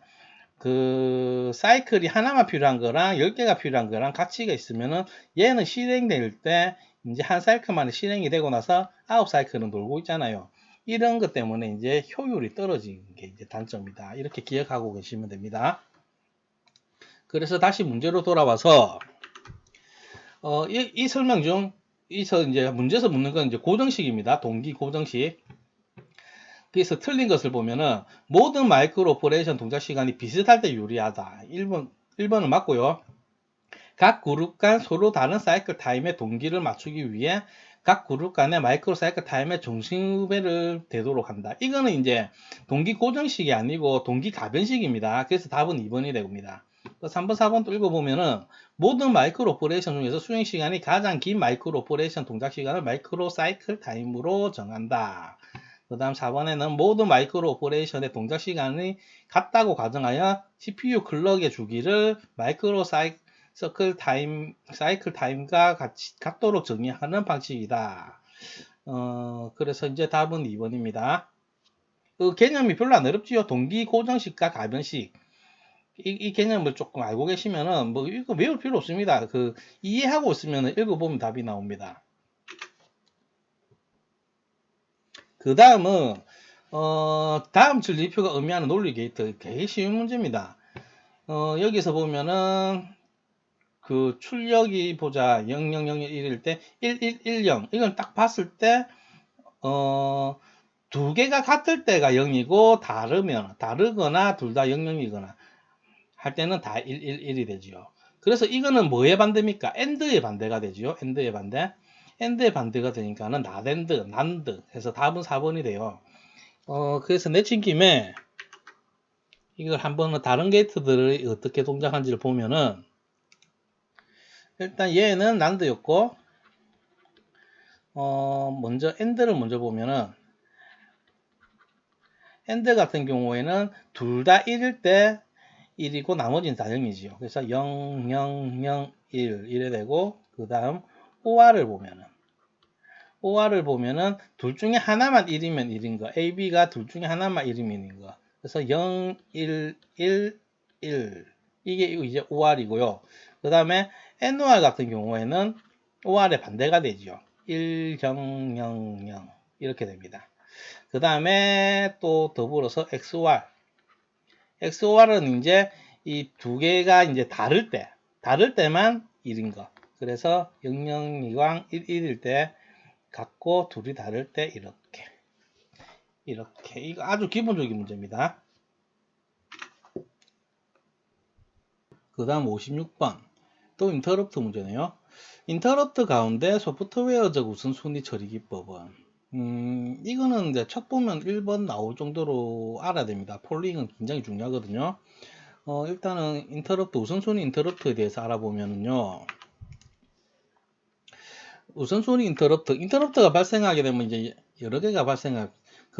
그 사이클이 하나만 필요한 거랑 10개가 필요한 거랑 가치가 있으면은 얘는 실행될 때 이제 한 사이클만에 실행이 되고 나서 9사이클은 돌고 있잖아요. 이런 것 때문에 이제 효율이 떨어지는 게 이제 단점이다. 이렇게 기억하고 계시면 됩니다. 그래서 다시 문제로 돌아와서 이 설명 중 이제 문제에서 묻는 건 이제 고정식입니다. 동기 고정식. 그래서 틀린 것을 보면은 모든 마이크로 오퍼레이션 동작 시간이 비슷할 때 유리하다. 1번은 맞고요. 각 그룹 간 서로 다른 사이클 타임의 동기를 맞추기 위해 각 그룹 간의 마이크로 사이클 타임의 종신후배를 되도록 한다. 이거는 이제 동기 고정식이 아니고 동기 가변식입니다. 그래서 답은 2번이 됩니다. 3번, 4번 또 읽어보면은 모든 마이크로 오퍼레이션 중에서 수행 시간이 가장 긴 마이크로 오퍼레이션 동작 시간을 마이크로 사이클 타임으로 정한다. 그 다음 4번에는 모든 마이크로 오퍼레이션의 동작 시간이 같다고 가정하여 CPU 클럭의 주기를 마이크로 사이클 타임과 같도록 정의하는 방식이다. 그래서 이제 답은 2번입니다. 그 개념이 별로 안 어렵지요. 동기 고정식과 가변식. 이 개념을 조금 알고 계시면은 뭐 이거 외울 필요 없습니다. 그 이해하고 있으면 읽어보면 답이 나옵니다. 그 다음은 다음 진리표가 의미하는 논리 게이트 되게 쉬운 문제입니다. 여기서 보면은 그 출력이 보자 0001일 때 1110 이건 딱 봤을 때 두 개가 같을 때가 0이고 다르거나 둘 다 00이거나 할 때는 다 111이 되지요. 그래서 이거는 뭐의 반대입니까? AND의 반대가 되지요. AND의 반대. AND의 반대가 되니까는 not AND, NAND 해서 답은 4번이 돼요. 그래서 내친 김에 이걸 한번 다른 게이트들을 어떻게 동작하는지를 보면은 일단 얘는 NAND였고 먼저 AND를 먼저 보면은 AND 같은 경우에는 둘 다 1일 때 1이고 나머지는 다 0이지요. 그래서 0, 0, 0, 1 이래 되고 그 다음 OR을 보면은 둘 중에 하나만 1이면 1인 거, A, B가 둘 중에 하나만 1이면 1인 거. 그래서 0, 1, 1, 1 이게 이제 OR이고요. 그 다음에 NOR 같은 경우에는 OR의 반대가 되죠. 1, 0, 0, 0 이렇게 됩니다. 그 다음에 또 더불어서 XOR은 이제 이 두 개가 이제 다를 때만 1인 거. 그래서 00이랑 1일 때 같고 둘이 다를 때 이렇게 이거 아주 기본적인 문제입니다. 그 다음 56번 또 인터럽트 문제네요. 인터럽트 가운데 소프트웨어적 우선순위 처리 기법은 이거는 이제 첫 보면 1번 나올 정도로 알아야 됩니다. 폴링은 굉장히 중요하거든요. 일단은 인터럽트 우선순위 인터럽트에 대해서 알아보면요. 우선순위 인터럽트가 발생하게 되면 이제 여러 개가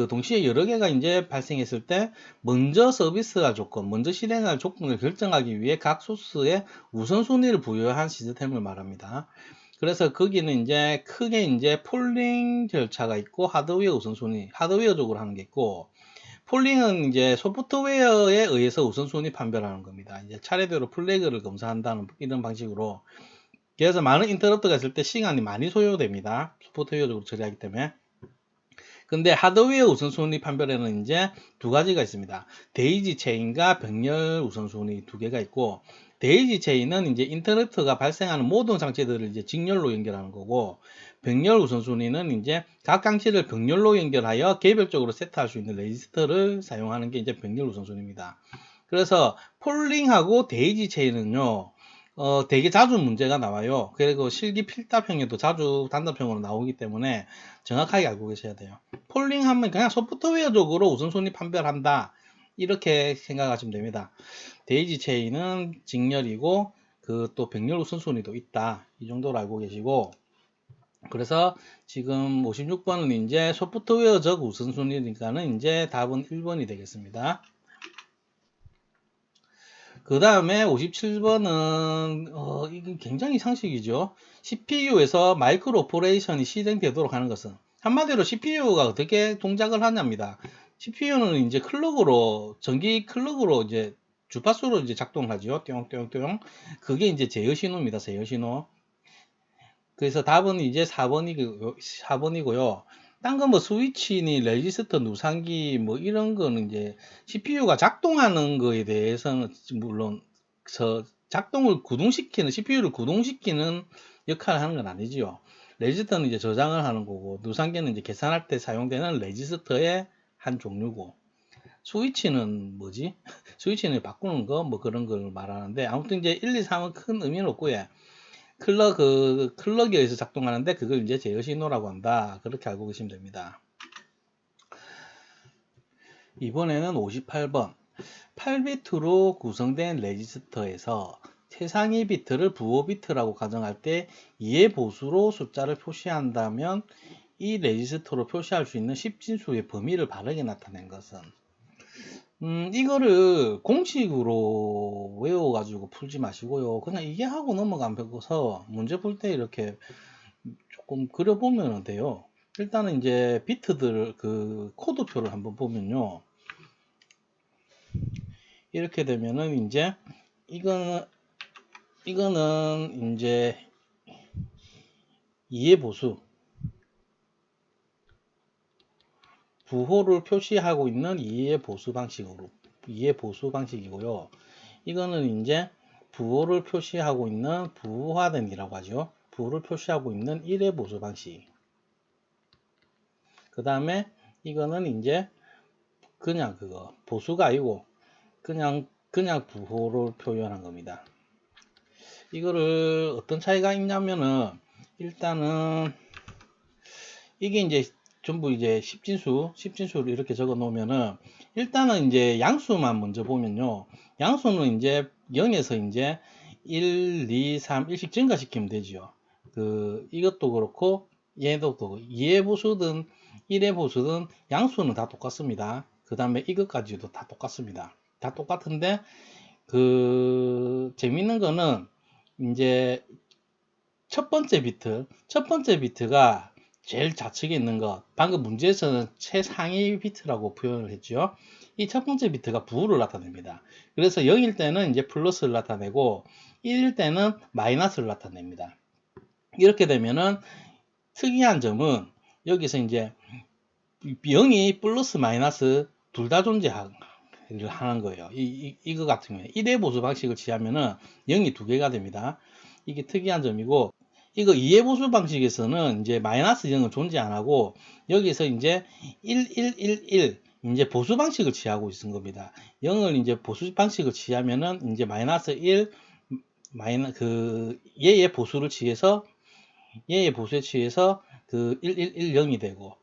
동시에 여러 개가 이제 발생했을 때 먼저 서비스할 조건, 먼저 실행할 조건을 결정하기 위해 각 소스에 우선순위를 부여한 시스템을 말합니다. 그래서 거기는 이제 크게 이제 폴링 절차가 있고 하드웨어 우선순위, 하드웨어적으로 하는 게 있고 폴링은 이제 소프트웨어에 의해서 우선순위 판별하는 겁니다. 이제 차례대로 플래그를 검사한다는 이런 방식으로. 그래서 많은 인터럽트가 있을 때 시간이 많이 소요됩니다. 소프트웨어적으로 처리하기 때문에. 근데 하드웨어 우선순위 판별에는 이제 두 가지가 있습니다. 데이지 체인과 병렬 우선순위 두 개가 있고, 데이지 체인은 이제 인터럽트가 발생하는 모든 장치들을 이제 직렬로 연결하는 거고, 병렬 우선순위는 이제 각 장치를 병렬로 연결하여 개별적으로 세트할 수 있는 레지스터를 사용하는 게 이제 병렬 우선순위입니다. 그래서 폴링하고 데이지 체인은요, 되게 자주 문제가 나와요. 그리고 실기 필답형에도 자주 단답형으로 나오기 때문에 정확하게 알고 계셔야 돼요. 폴링하면 그냥 소프트웨어적으로 우선순위 판별한다. 이렇게 생각하시면 됩니다. 데이지 체인은 직렬이고 그 또 병렬 우선순위도 있다. 이 정도로 알고 계시고 그래서 지금 56번은 이제 소프트웨어적 우선순위니까는 이제 답은 1번이 되겠습니다. 그 다음에 57번은 이게 굉장히 상식이죠. CPU에서 마이크로 오퍼레이션이 실행되도록 하는 것은 한마디로 CPU가 어떻게 동작을 하냐입니다. CPU는 이제 전기 클럭으로 이제 주파수로 이제 작동을 하죠. 뿅뿅뿅. 그게 이제 제어 신호입니다. 제어 신호. 그래서 답은 이제 4번이고요. 딴 거 뭐 스위치니 레지스터 누상기 뭐 이런 거는 이제 CPU가 작동하는 거에 대해서는 물론 CPU를 구동시키는 역할을 하는 건 아니지요. 레지스터는 이제 저장을 하는 거고 누상기는 이제 계산할 때 사용되는 레지스터의 한 종류고 스위치는 뭐지? 스위치는 바꾸는 거 뭐 그런 걸 말하는데 아무튼 이제 1, 2, 3은 큰 의미는 없고요. 클럭에 의해서 작동하는데 그걸 이제 제어 신호라고 한다. 그렇게 알고 계시면 됩니다. 이번에는 58번. 8비트로 구성된 레지스터에서 최상위 비트를 부호 비트라고 가정할 때 2의 보수로 숫자를 표시한다면 이 레지스터로 표시할 수 있는 10진수의 범위를 바르게 나타낸 것은 이거를 공식으로 외워가지고 풀지 마시고요. 그냥 이게 하고 넘어가면서 문제 풀 때 이렇게 조금 그려보면 돼요. 일단은 이제 비트들 그 코드표를 한번 보면요. 이렇게 되면은 이제 이거는 이제 2의 보수 부호를 표시하고 있는 2의 보수 방식이고요. 이거는 이제 부호를 표시하고 있는 부호화된이라고 하죠. 부호를 표시하고 있는 1의 보수 방식. 그 다음에 이거는 이제 그냥 그거 보수가 아니고 그냥 부호를 표현한 겁니다. 이거를 어떤 차이가 있냐면은 일단은 이게 이제 전부 이제 10진수를 이렇게 적어 놓으면은 일단은 이제 양수만 먼저 보면요. 양수는 이제 0에서 이제 1, 2, 3, 1씩 증가시키면 되죠. 이것도 그렇고 얘도 그렇고 2의 보수든 1의 보수든 양수는 다 똑같습니다. 그 다음에 이것까지도 다 똑같습니다. 다 똑같은데 재밌는 거는 이제 첫 번째 비트가 제일 좌측에 있는 것, 방금 문제에서는 최상위 비트라고 표현을 했죠. 이 첫 번째 비트가 부호를 나타냅니다. 그래서 0일 때는 이제 플러스를 나타내고 1일 때는 마이너스를 나타냅니다. 이렇게 되면은 특이한 점은 여기서 이제 0이 플러스 마이너스 둘 다 존재하는 거예요. 이거 같은 경우에 1의 보수 방식을 취하면은 0이 두 개가 됩니다. 이게 특이한 점이고 이거 2의 보수 방식에서는 이제 마이너스 0은 존재 안 하고 여기서 이제 1, 1, 1, 1 이제 보수 방식을 취하고 있는 겁니다. 0을 이제 보수 방식을 취하면은 이제 마이너스 1 얘의 보수를 취해서 얘의 보수에 취해서 1, 1, 1, 0이 되고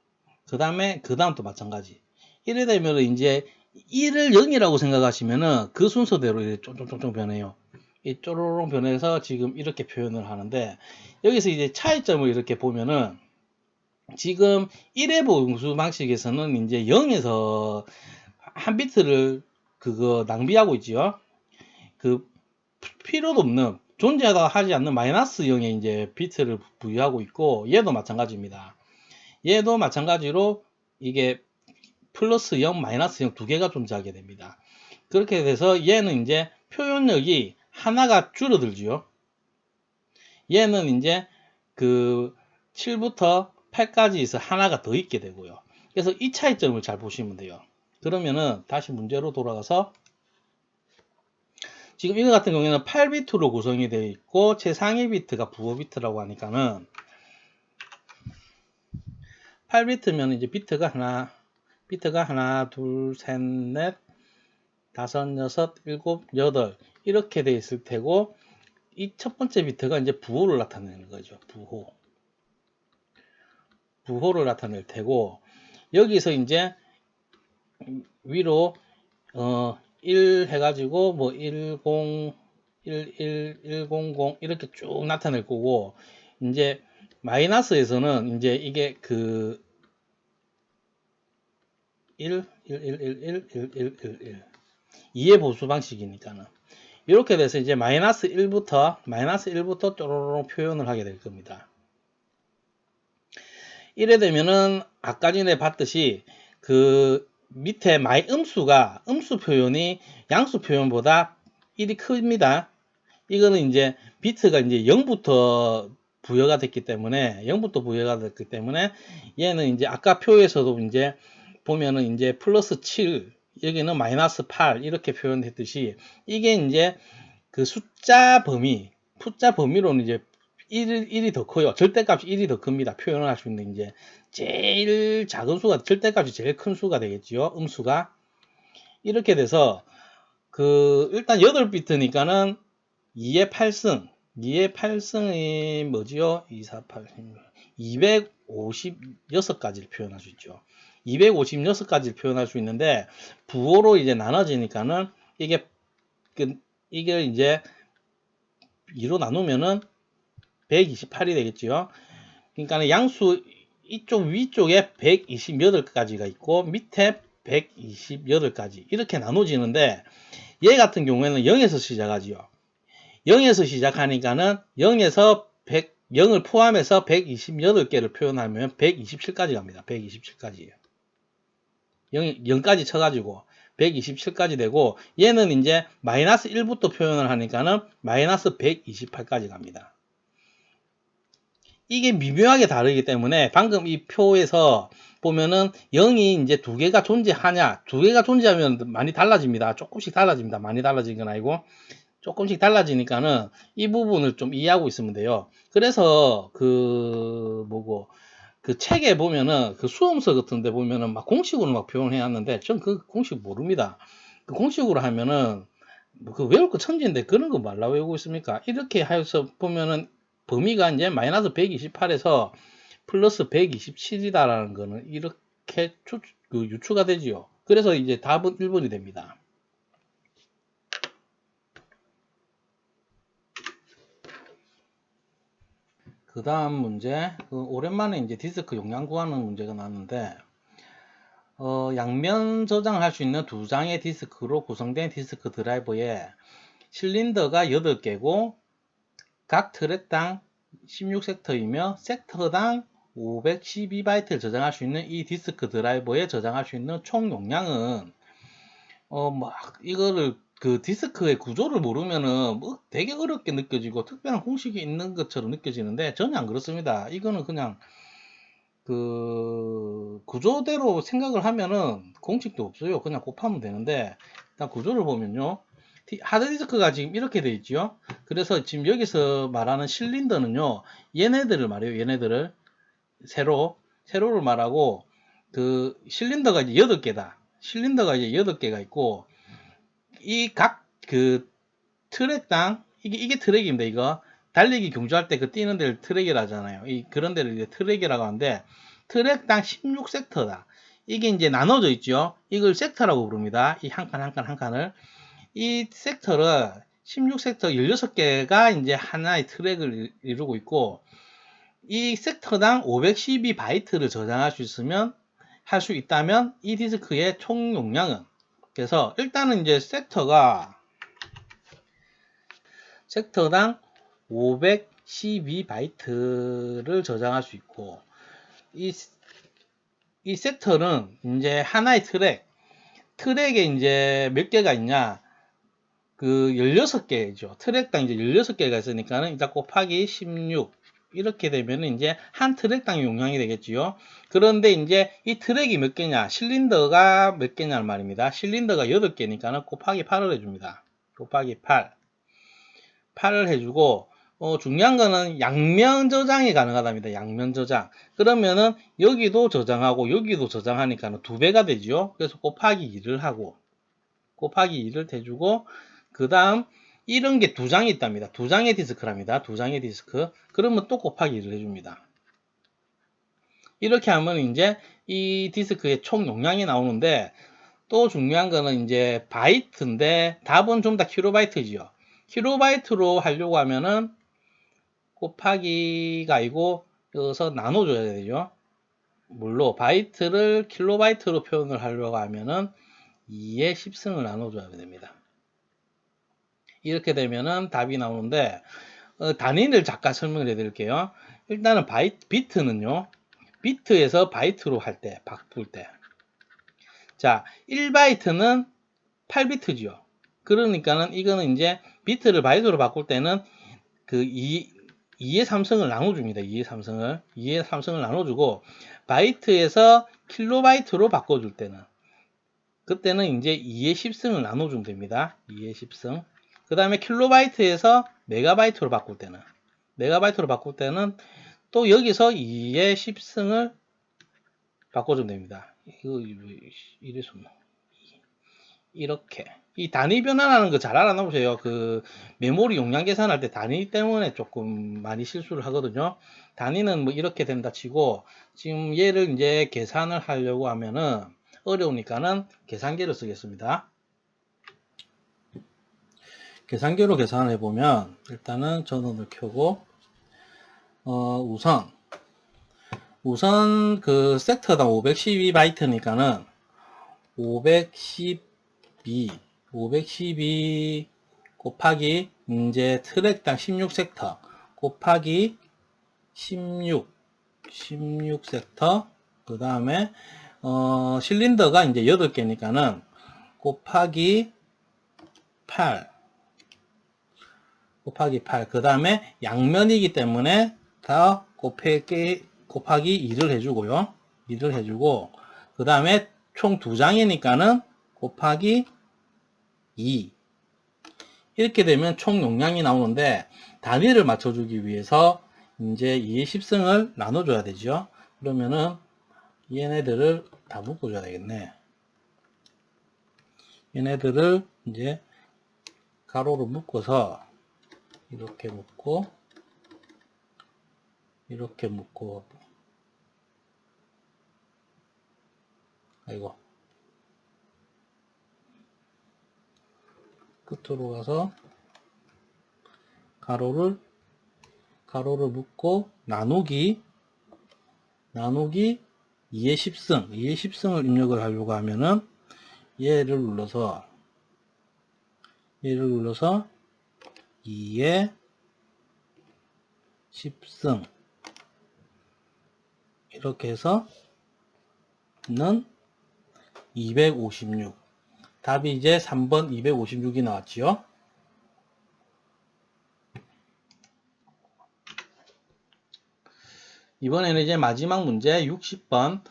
그 다음도 마찬가지. 이래 되면 이제 1을 0이라고 생각하시면은 그 순서대로 쫑쫑쫑쫑 변해요. 이 쪼로롱 변해서 지금 이렇게 표현을 하는데 여기서 이제 차이점을 이렇게 보면은 지금 1의 보수 방식에서는 이제 0에서 한 비트를 낭비하고 있지요. 필요도 없는 존재하다 하지 않는 마이너스 0에 이제 비트를 부여하고 있고 얘도 마찬가지입니다. 얘도 마찬가지로 이게 플러스 0, 마이너스 0 두 개가 존재하게 됩니다. 그렇게 돼서 얘는 이제 표현력이 하나가 줄어들지요. 얘는 이제 7부터 8까지 있어 하나가 더 있게 되고요. 그래서 이 차이점을 잘 보시면 돼요. 그러면은 다시 문제로 돌아가서 지금 이거 같은 경우에는 8비트로 구성이 되어 있고 최상위 비트가 부호 비트라고 하니까는 8비트면 이제 비트가 하나, 둘, 셋, 넷, 다섯, 여섯, 일곱, 여덟 이렇게 돼 있을 테고 이 첫 번째 비트가 이제 부호를 나타내는 거죠. 부호를 나타낼 테고 여기서 이제 위로 1 해가지고 뭐 10, 11, 100 이렇게 쭉 나타낼 거고 이제 마이너스에서는 이제 이게 1, 1, 1, 1, 1, 1, 1, 1, 1 2의 보수 방식이니까는 이렇게 돼서 이제 마이너스 1부터 쪼로록 표현을 하게 될 겁니다. 이래 되면은 아까 전에 봤듯이 밑에 음수 표현이 양수 표현보다 1이 큽니다. 이거는 이제 비트가 이제 0부터 부여가 됐기 때문에 얘는 이제 아까 표에서도 이제 보면은 이제 플러스 7 여기는 마이너스 8 이렇게 표현했듯이 이게 이제 숫자 범위로는 이제 1이 더 커요. 절대값이 1이 더 큽니다. 표현을 할 수 있는 이제 제일 작은 수가 절대값이 제일 큰 수가 되겠지요. 음수가. 이렇게 돼서 일단 8비트니까는 2의 8승, 2의 8승이 뭐지요? 2, 4, 8, 256가지를 표현할 수 있죠. 256가지를 표현할 수 있는데 부호로 이제 나눠지니까는 이게 이제 2로 나누면은 128이 되겠죠. 그러니까 양수 이쪽 위쪽에 128가지가 있고 밑에 128가지 이렇게 나눠지는데 얘 같은 경우에는 0에서 시작하지요. 0에서 시작하니까는 0에서 0을 포함해서 128개를 표현하면 127까지 갑니다. 127까지예요. 0까지 쳐가지고 127까지 되고 얘는 이제 마이너스 1부터 표현을 하니까는 마이너스 128까지 갑니다. 이게 미묘하게 다르기 때문에 방금 이 표에서 보면은 0이 이제 두 개가 존재하냐, 두 개가 존재하면 많이 달라집니다. 조금씩 달라집니다. 많이 달라진 건 아니고 조금씩 달라지니까는 이 부분을 좀 이해하고 있으면 돼요. 그래서 그 책에 보면은 그 수험서 같은 데 보면은 막 공식으로 막 표현해 놨는데 전 그 공식 모릅니다. 그 공식으로 하면은 그 외울 거 천지인데 그런 거 말라 외우고 있습니까? 이렇게 해서 보면은 범위가 이제 마이너스 128에서 플러스 127이다라는 거는 이렇게 유추가 되지요. 그래서 이제 답은 1번이 됩니다. 그 다음 문제, 오랜만에 이제 디스크 용량 구하는 문제가 나왔는데, 양면 저장을 할 수 있는 두 장의 디스크로 구성된 디스크 드라이버에 실린더가 8개고, 각 트랙당 16섹터이며, 섹터당 512바이트를 저장할 수 있는 이 디스크 드라이버에 저장할 수 있는 총 용량은, 이거를 그 디스크의 구조를 모르면은 되게 어렵게 느껴지고 특별한 공식이 있는 것처럼 느껴지는데 전혀 안 그렇습니다. 이거는 그냥 그 구조대로 생각을 하면은 공식도 없어요. 그냥 곱하면 되는데 일단 구조를 보면요. 하드디스크가 지금 이렇게 돼 있죠. 그래서 지금 여기서 말하는 실린더는요. 얘네들을 말해요. 얘네들을 세로를 말하고 그 실린더가 이제 8개다. 실린더가 이제 8개가 있고 이 각 그 트랙당 이게 트랙입니다. 이거 달리기 경주할 때 그 뛰는 데를 트랙이라 하잖아요. 그런 데를 이제 트랙이라고 하는데 트랙당 16섹터다. 이게 이제 나눠져 있죠. 이걸 섹터라고 부릅니다. 이 한 칸 한 칸 한 칸을 이 섹터를 16섹터 16개가 이제 하나의 트랙을 이루고 있고 이 섹터당 512바이트를 저장할 수 있으면 할 수 있다면 이 디스크의 총 용량은 그래서 일단은 이제 섹터당 512바이트를 저장할 수 있고 이 섹터는 이제 하나의 트랙에 이제 몇 개가 있냐 그 16개죠. 트랙당 이제 16개가 있으니까는 일단 곱하기 16 이렇게 되면 이제 한 트랙당 용량이 되겠지요. 그런데 이제 이 트랙이 몇 개냐 실린더가 몇 개냐는 말입니다. 실린더가 8개니까는 곱하기 8을 해줍니다. 곱하기 8을 해주고 중요한 거는 양면 저장이 가능하답니다. 양면 저장. 그러면은 여기도 저장하고 여기도 저장하니까 두 배가 되죠. 그래서 곱하기 2를 하고 곱하기 2를 해주고 그 다음 이런 게 두 장이 있답니다. 두 장의 디스크랍니다. 두 장의 디스크. 그러면 또 곱하기 1을 해줍니다. 이렇게 하면 이제 이 디스크의 총 용량이 나오는데 또 중요한 거는 이제 바이트인데 답은 좀 다 킬로바이트지요. 킬로바이트로 하려고 하면은 곱하기가 아니고 여기서 나눠줘야 되죠. 물론 바이트를 킬로바이트로 표현을 하려고 하면은 2의 10승을 나눠줘야 됩니다. 이렇게 되면은 답이 나오는데 단위를 잠깐 설명을 해드릴게요. 일단은 비트는요. 비트에서 바이트로 할 때 바꿀 때 자 1바이트는 8비트죠. 그러니까는 이거는 이제 비트를 바이트로 바꿀 때는 그 2의 3승을 나눠줍니다. 2의 3승을 나눠주고 바이트에서 킬로바이트로 바꿔줄 때는 그때는 이제 2의 10승을 나눠주면 됩니다. 2의 10승. 그 다음에 킬로바이트에서 메가바이트로 바꿀 때는 또 여기서 2의 10승을 바꿔주면 됩니다. 이거 이래서 이렇게 이 단위 변환하는 거 잘 알아놓으세요. 그 메모리 용량 계산할 때 단위 때문에 조금 많이 실수를 하거든요. 단위는 뭐 이렇게 된다 치고 지금 얘를 이제 계산을 하려고 하면은 어려우니까는 계산기를 쓰겠습니다. 계산기로 계산을 해보면 일단은 전원을 켜고 우선 그 섹터당 512바이트니까는 512 곱하기 이제 트랙당 16섹터 곱하기 16섹터 그 다음에 실린더가 이제 8개니까는 곱하기 8 그 다음에 양면이기 때문에 다 곱하기 2를 해주고요. 2를 해주고 그 다음에 총 2장이니까는 곱하기 2 이렇게 되면 총 용량이 나오는데 단위를 맞춰주기 위해서 이제 2의 10승을 나눠줘야 되죠. 그러면은 얘네들을 다 묶어줘야 되겠네. 얘네들을 이제 가로로 묶어서 이렇게 묶고 이렇게 묶고 아이고 끝으로 가서 가로를 묶고 나누기 2의 10승을 입력을 하려고 하면은 얘를 눌러서 2의 10승 이렇게 해서 는 256 답이 이제 3번 256이 나왔지요. 이번에는 이제 마지막 문제 60번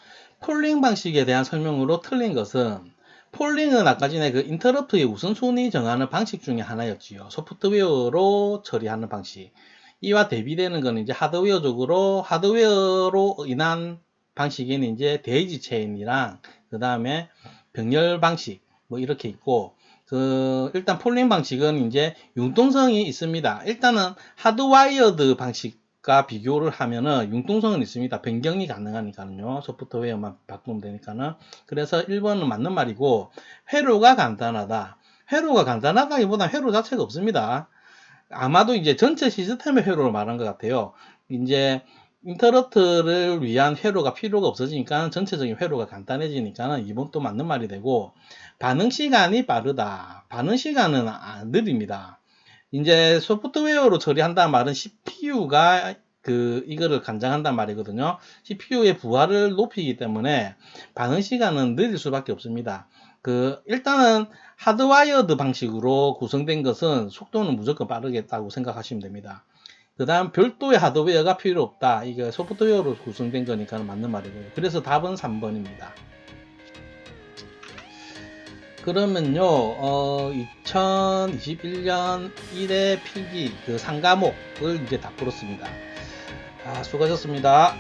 폴링 방식에 대한 설명으로 틀린 것은 폴링은 아까 전에 그 인터럽트의 우선순위 정하는 방식 중에 하나였지요. 소프트웨어로 처리하는 방식. 이와 대비되는 것은 이제 하드웨어로 인한 방식인 이제 데이지 체인이랑 그 다음에 병렬 방식 뭐 이렇게 있고 일단 폴링 방식은 이제 융통성이 있습니다. 일단은 하드와이어드 방식과 비교를 하면은 융통성은 있습니다. 변경이 가능하니까요. 소프트웨어만 바꾸면 되니까는. 그래서 1번은 맞는 말이고 회로가 간단하다. 회로가 간단하다기보다 회로 자체가 없습니다. 아마도 이제 전체 시스템의 회로를 말한 것 같아요. 이제 인터럽트를 위한 회로가 필요가 없어지니까 전체적인 회로가 간단해지니까 이번 또 맞는 말이 되고 반응 시간이 빠르다. 반응 시간은 느립니다. 이제 소프트웨어로 처리한다는 말은 CPU가 이거를 간장한단 말이거든요. CPU의 부하를 높이기 때문에 반응 시간은 느릴 수밖에 없습니다. 일단은 하드와이어드 방식으로 구성된 것은 속도는 무조건 빠르겠다고 생각하시면 됩니다. 그 다음 별도의 하드웨어가 필요 없다. 이게 소프트웨어로 구성된 거니까 맞는 말이고요. 그래서 답은 3번입니다. 그러면요 2021년 1회 필기 그 3과목을 이제 다 풀었습니다. 수고하셨습니다.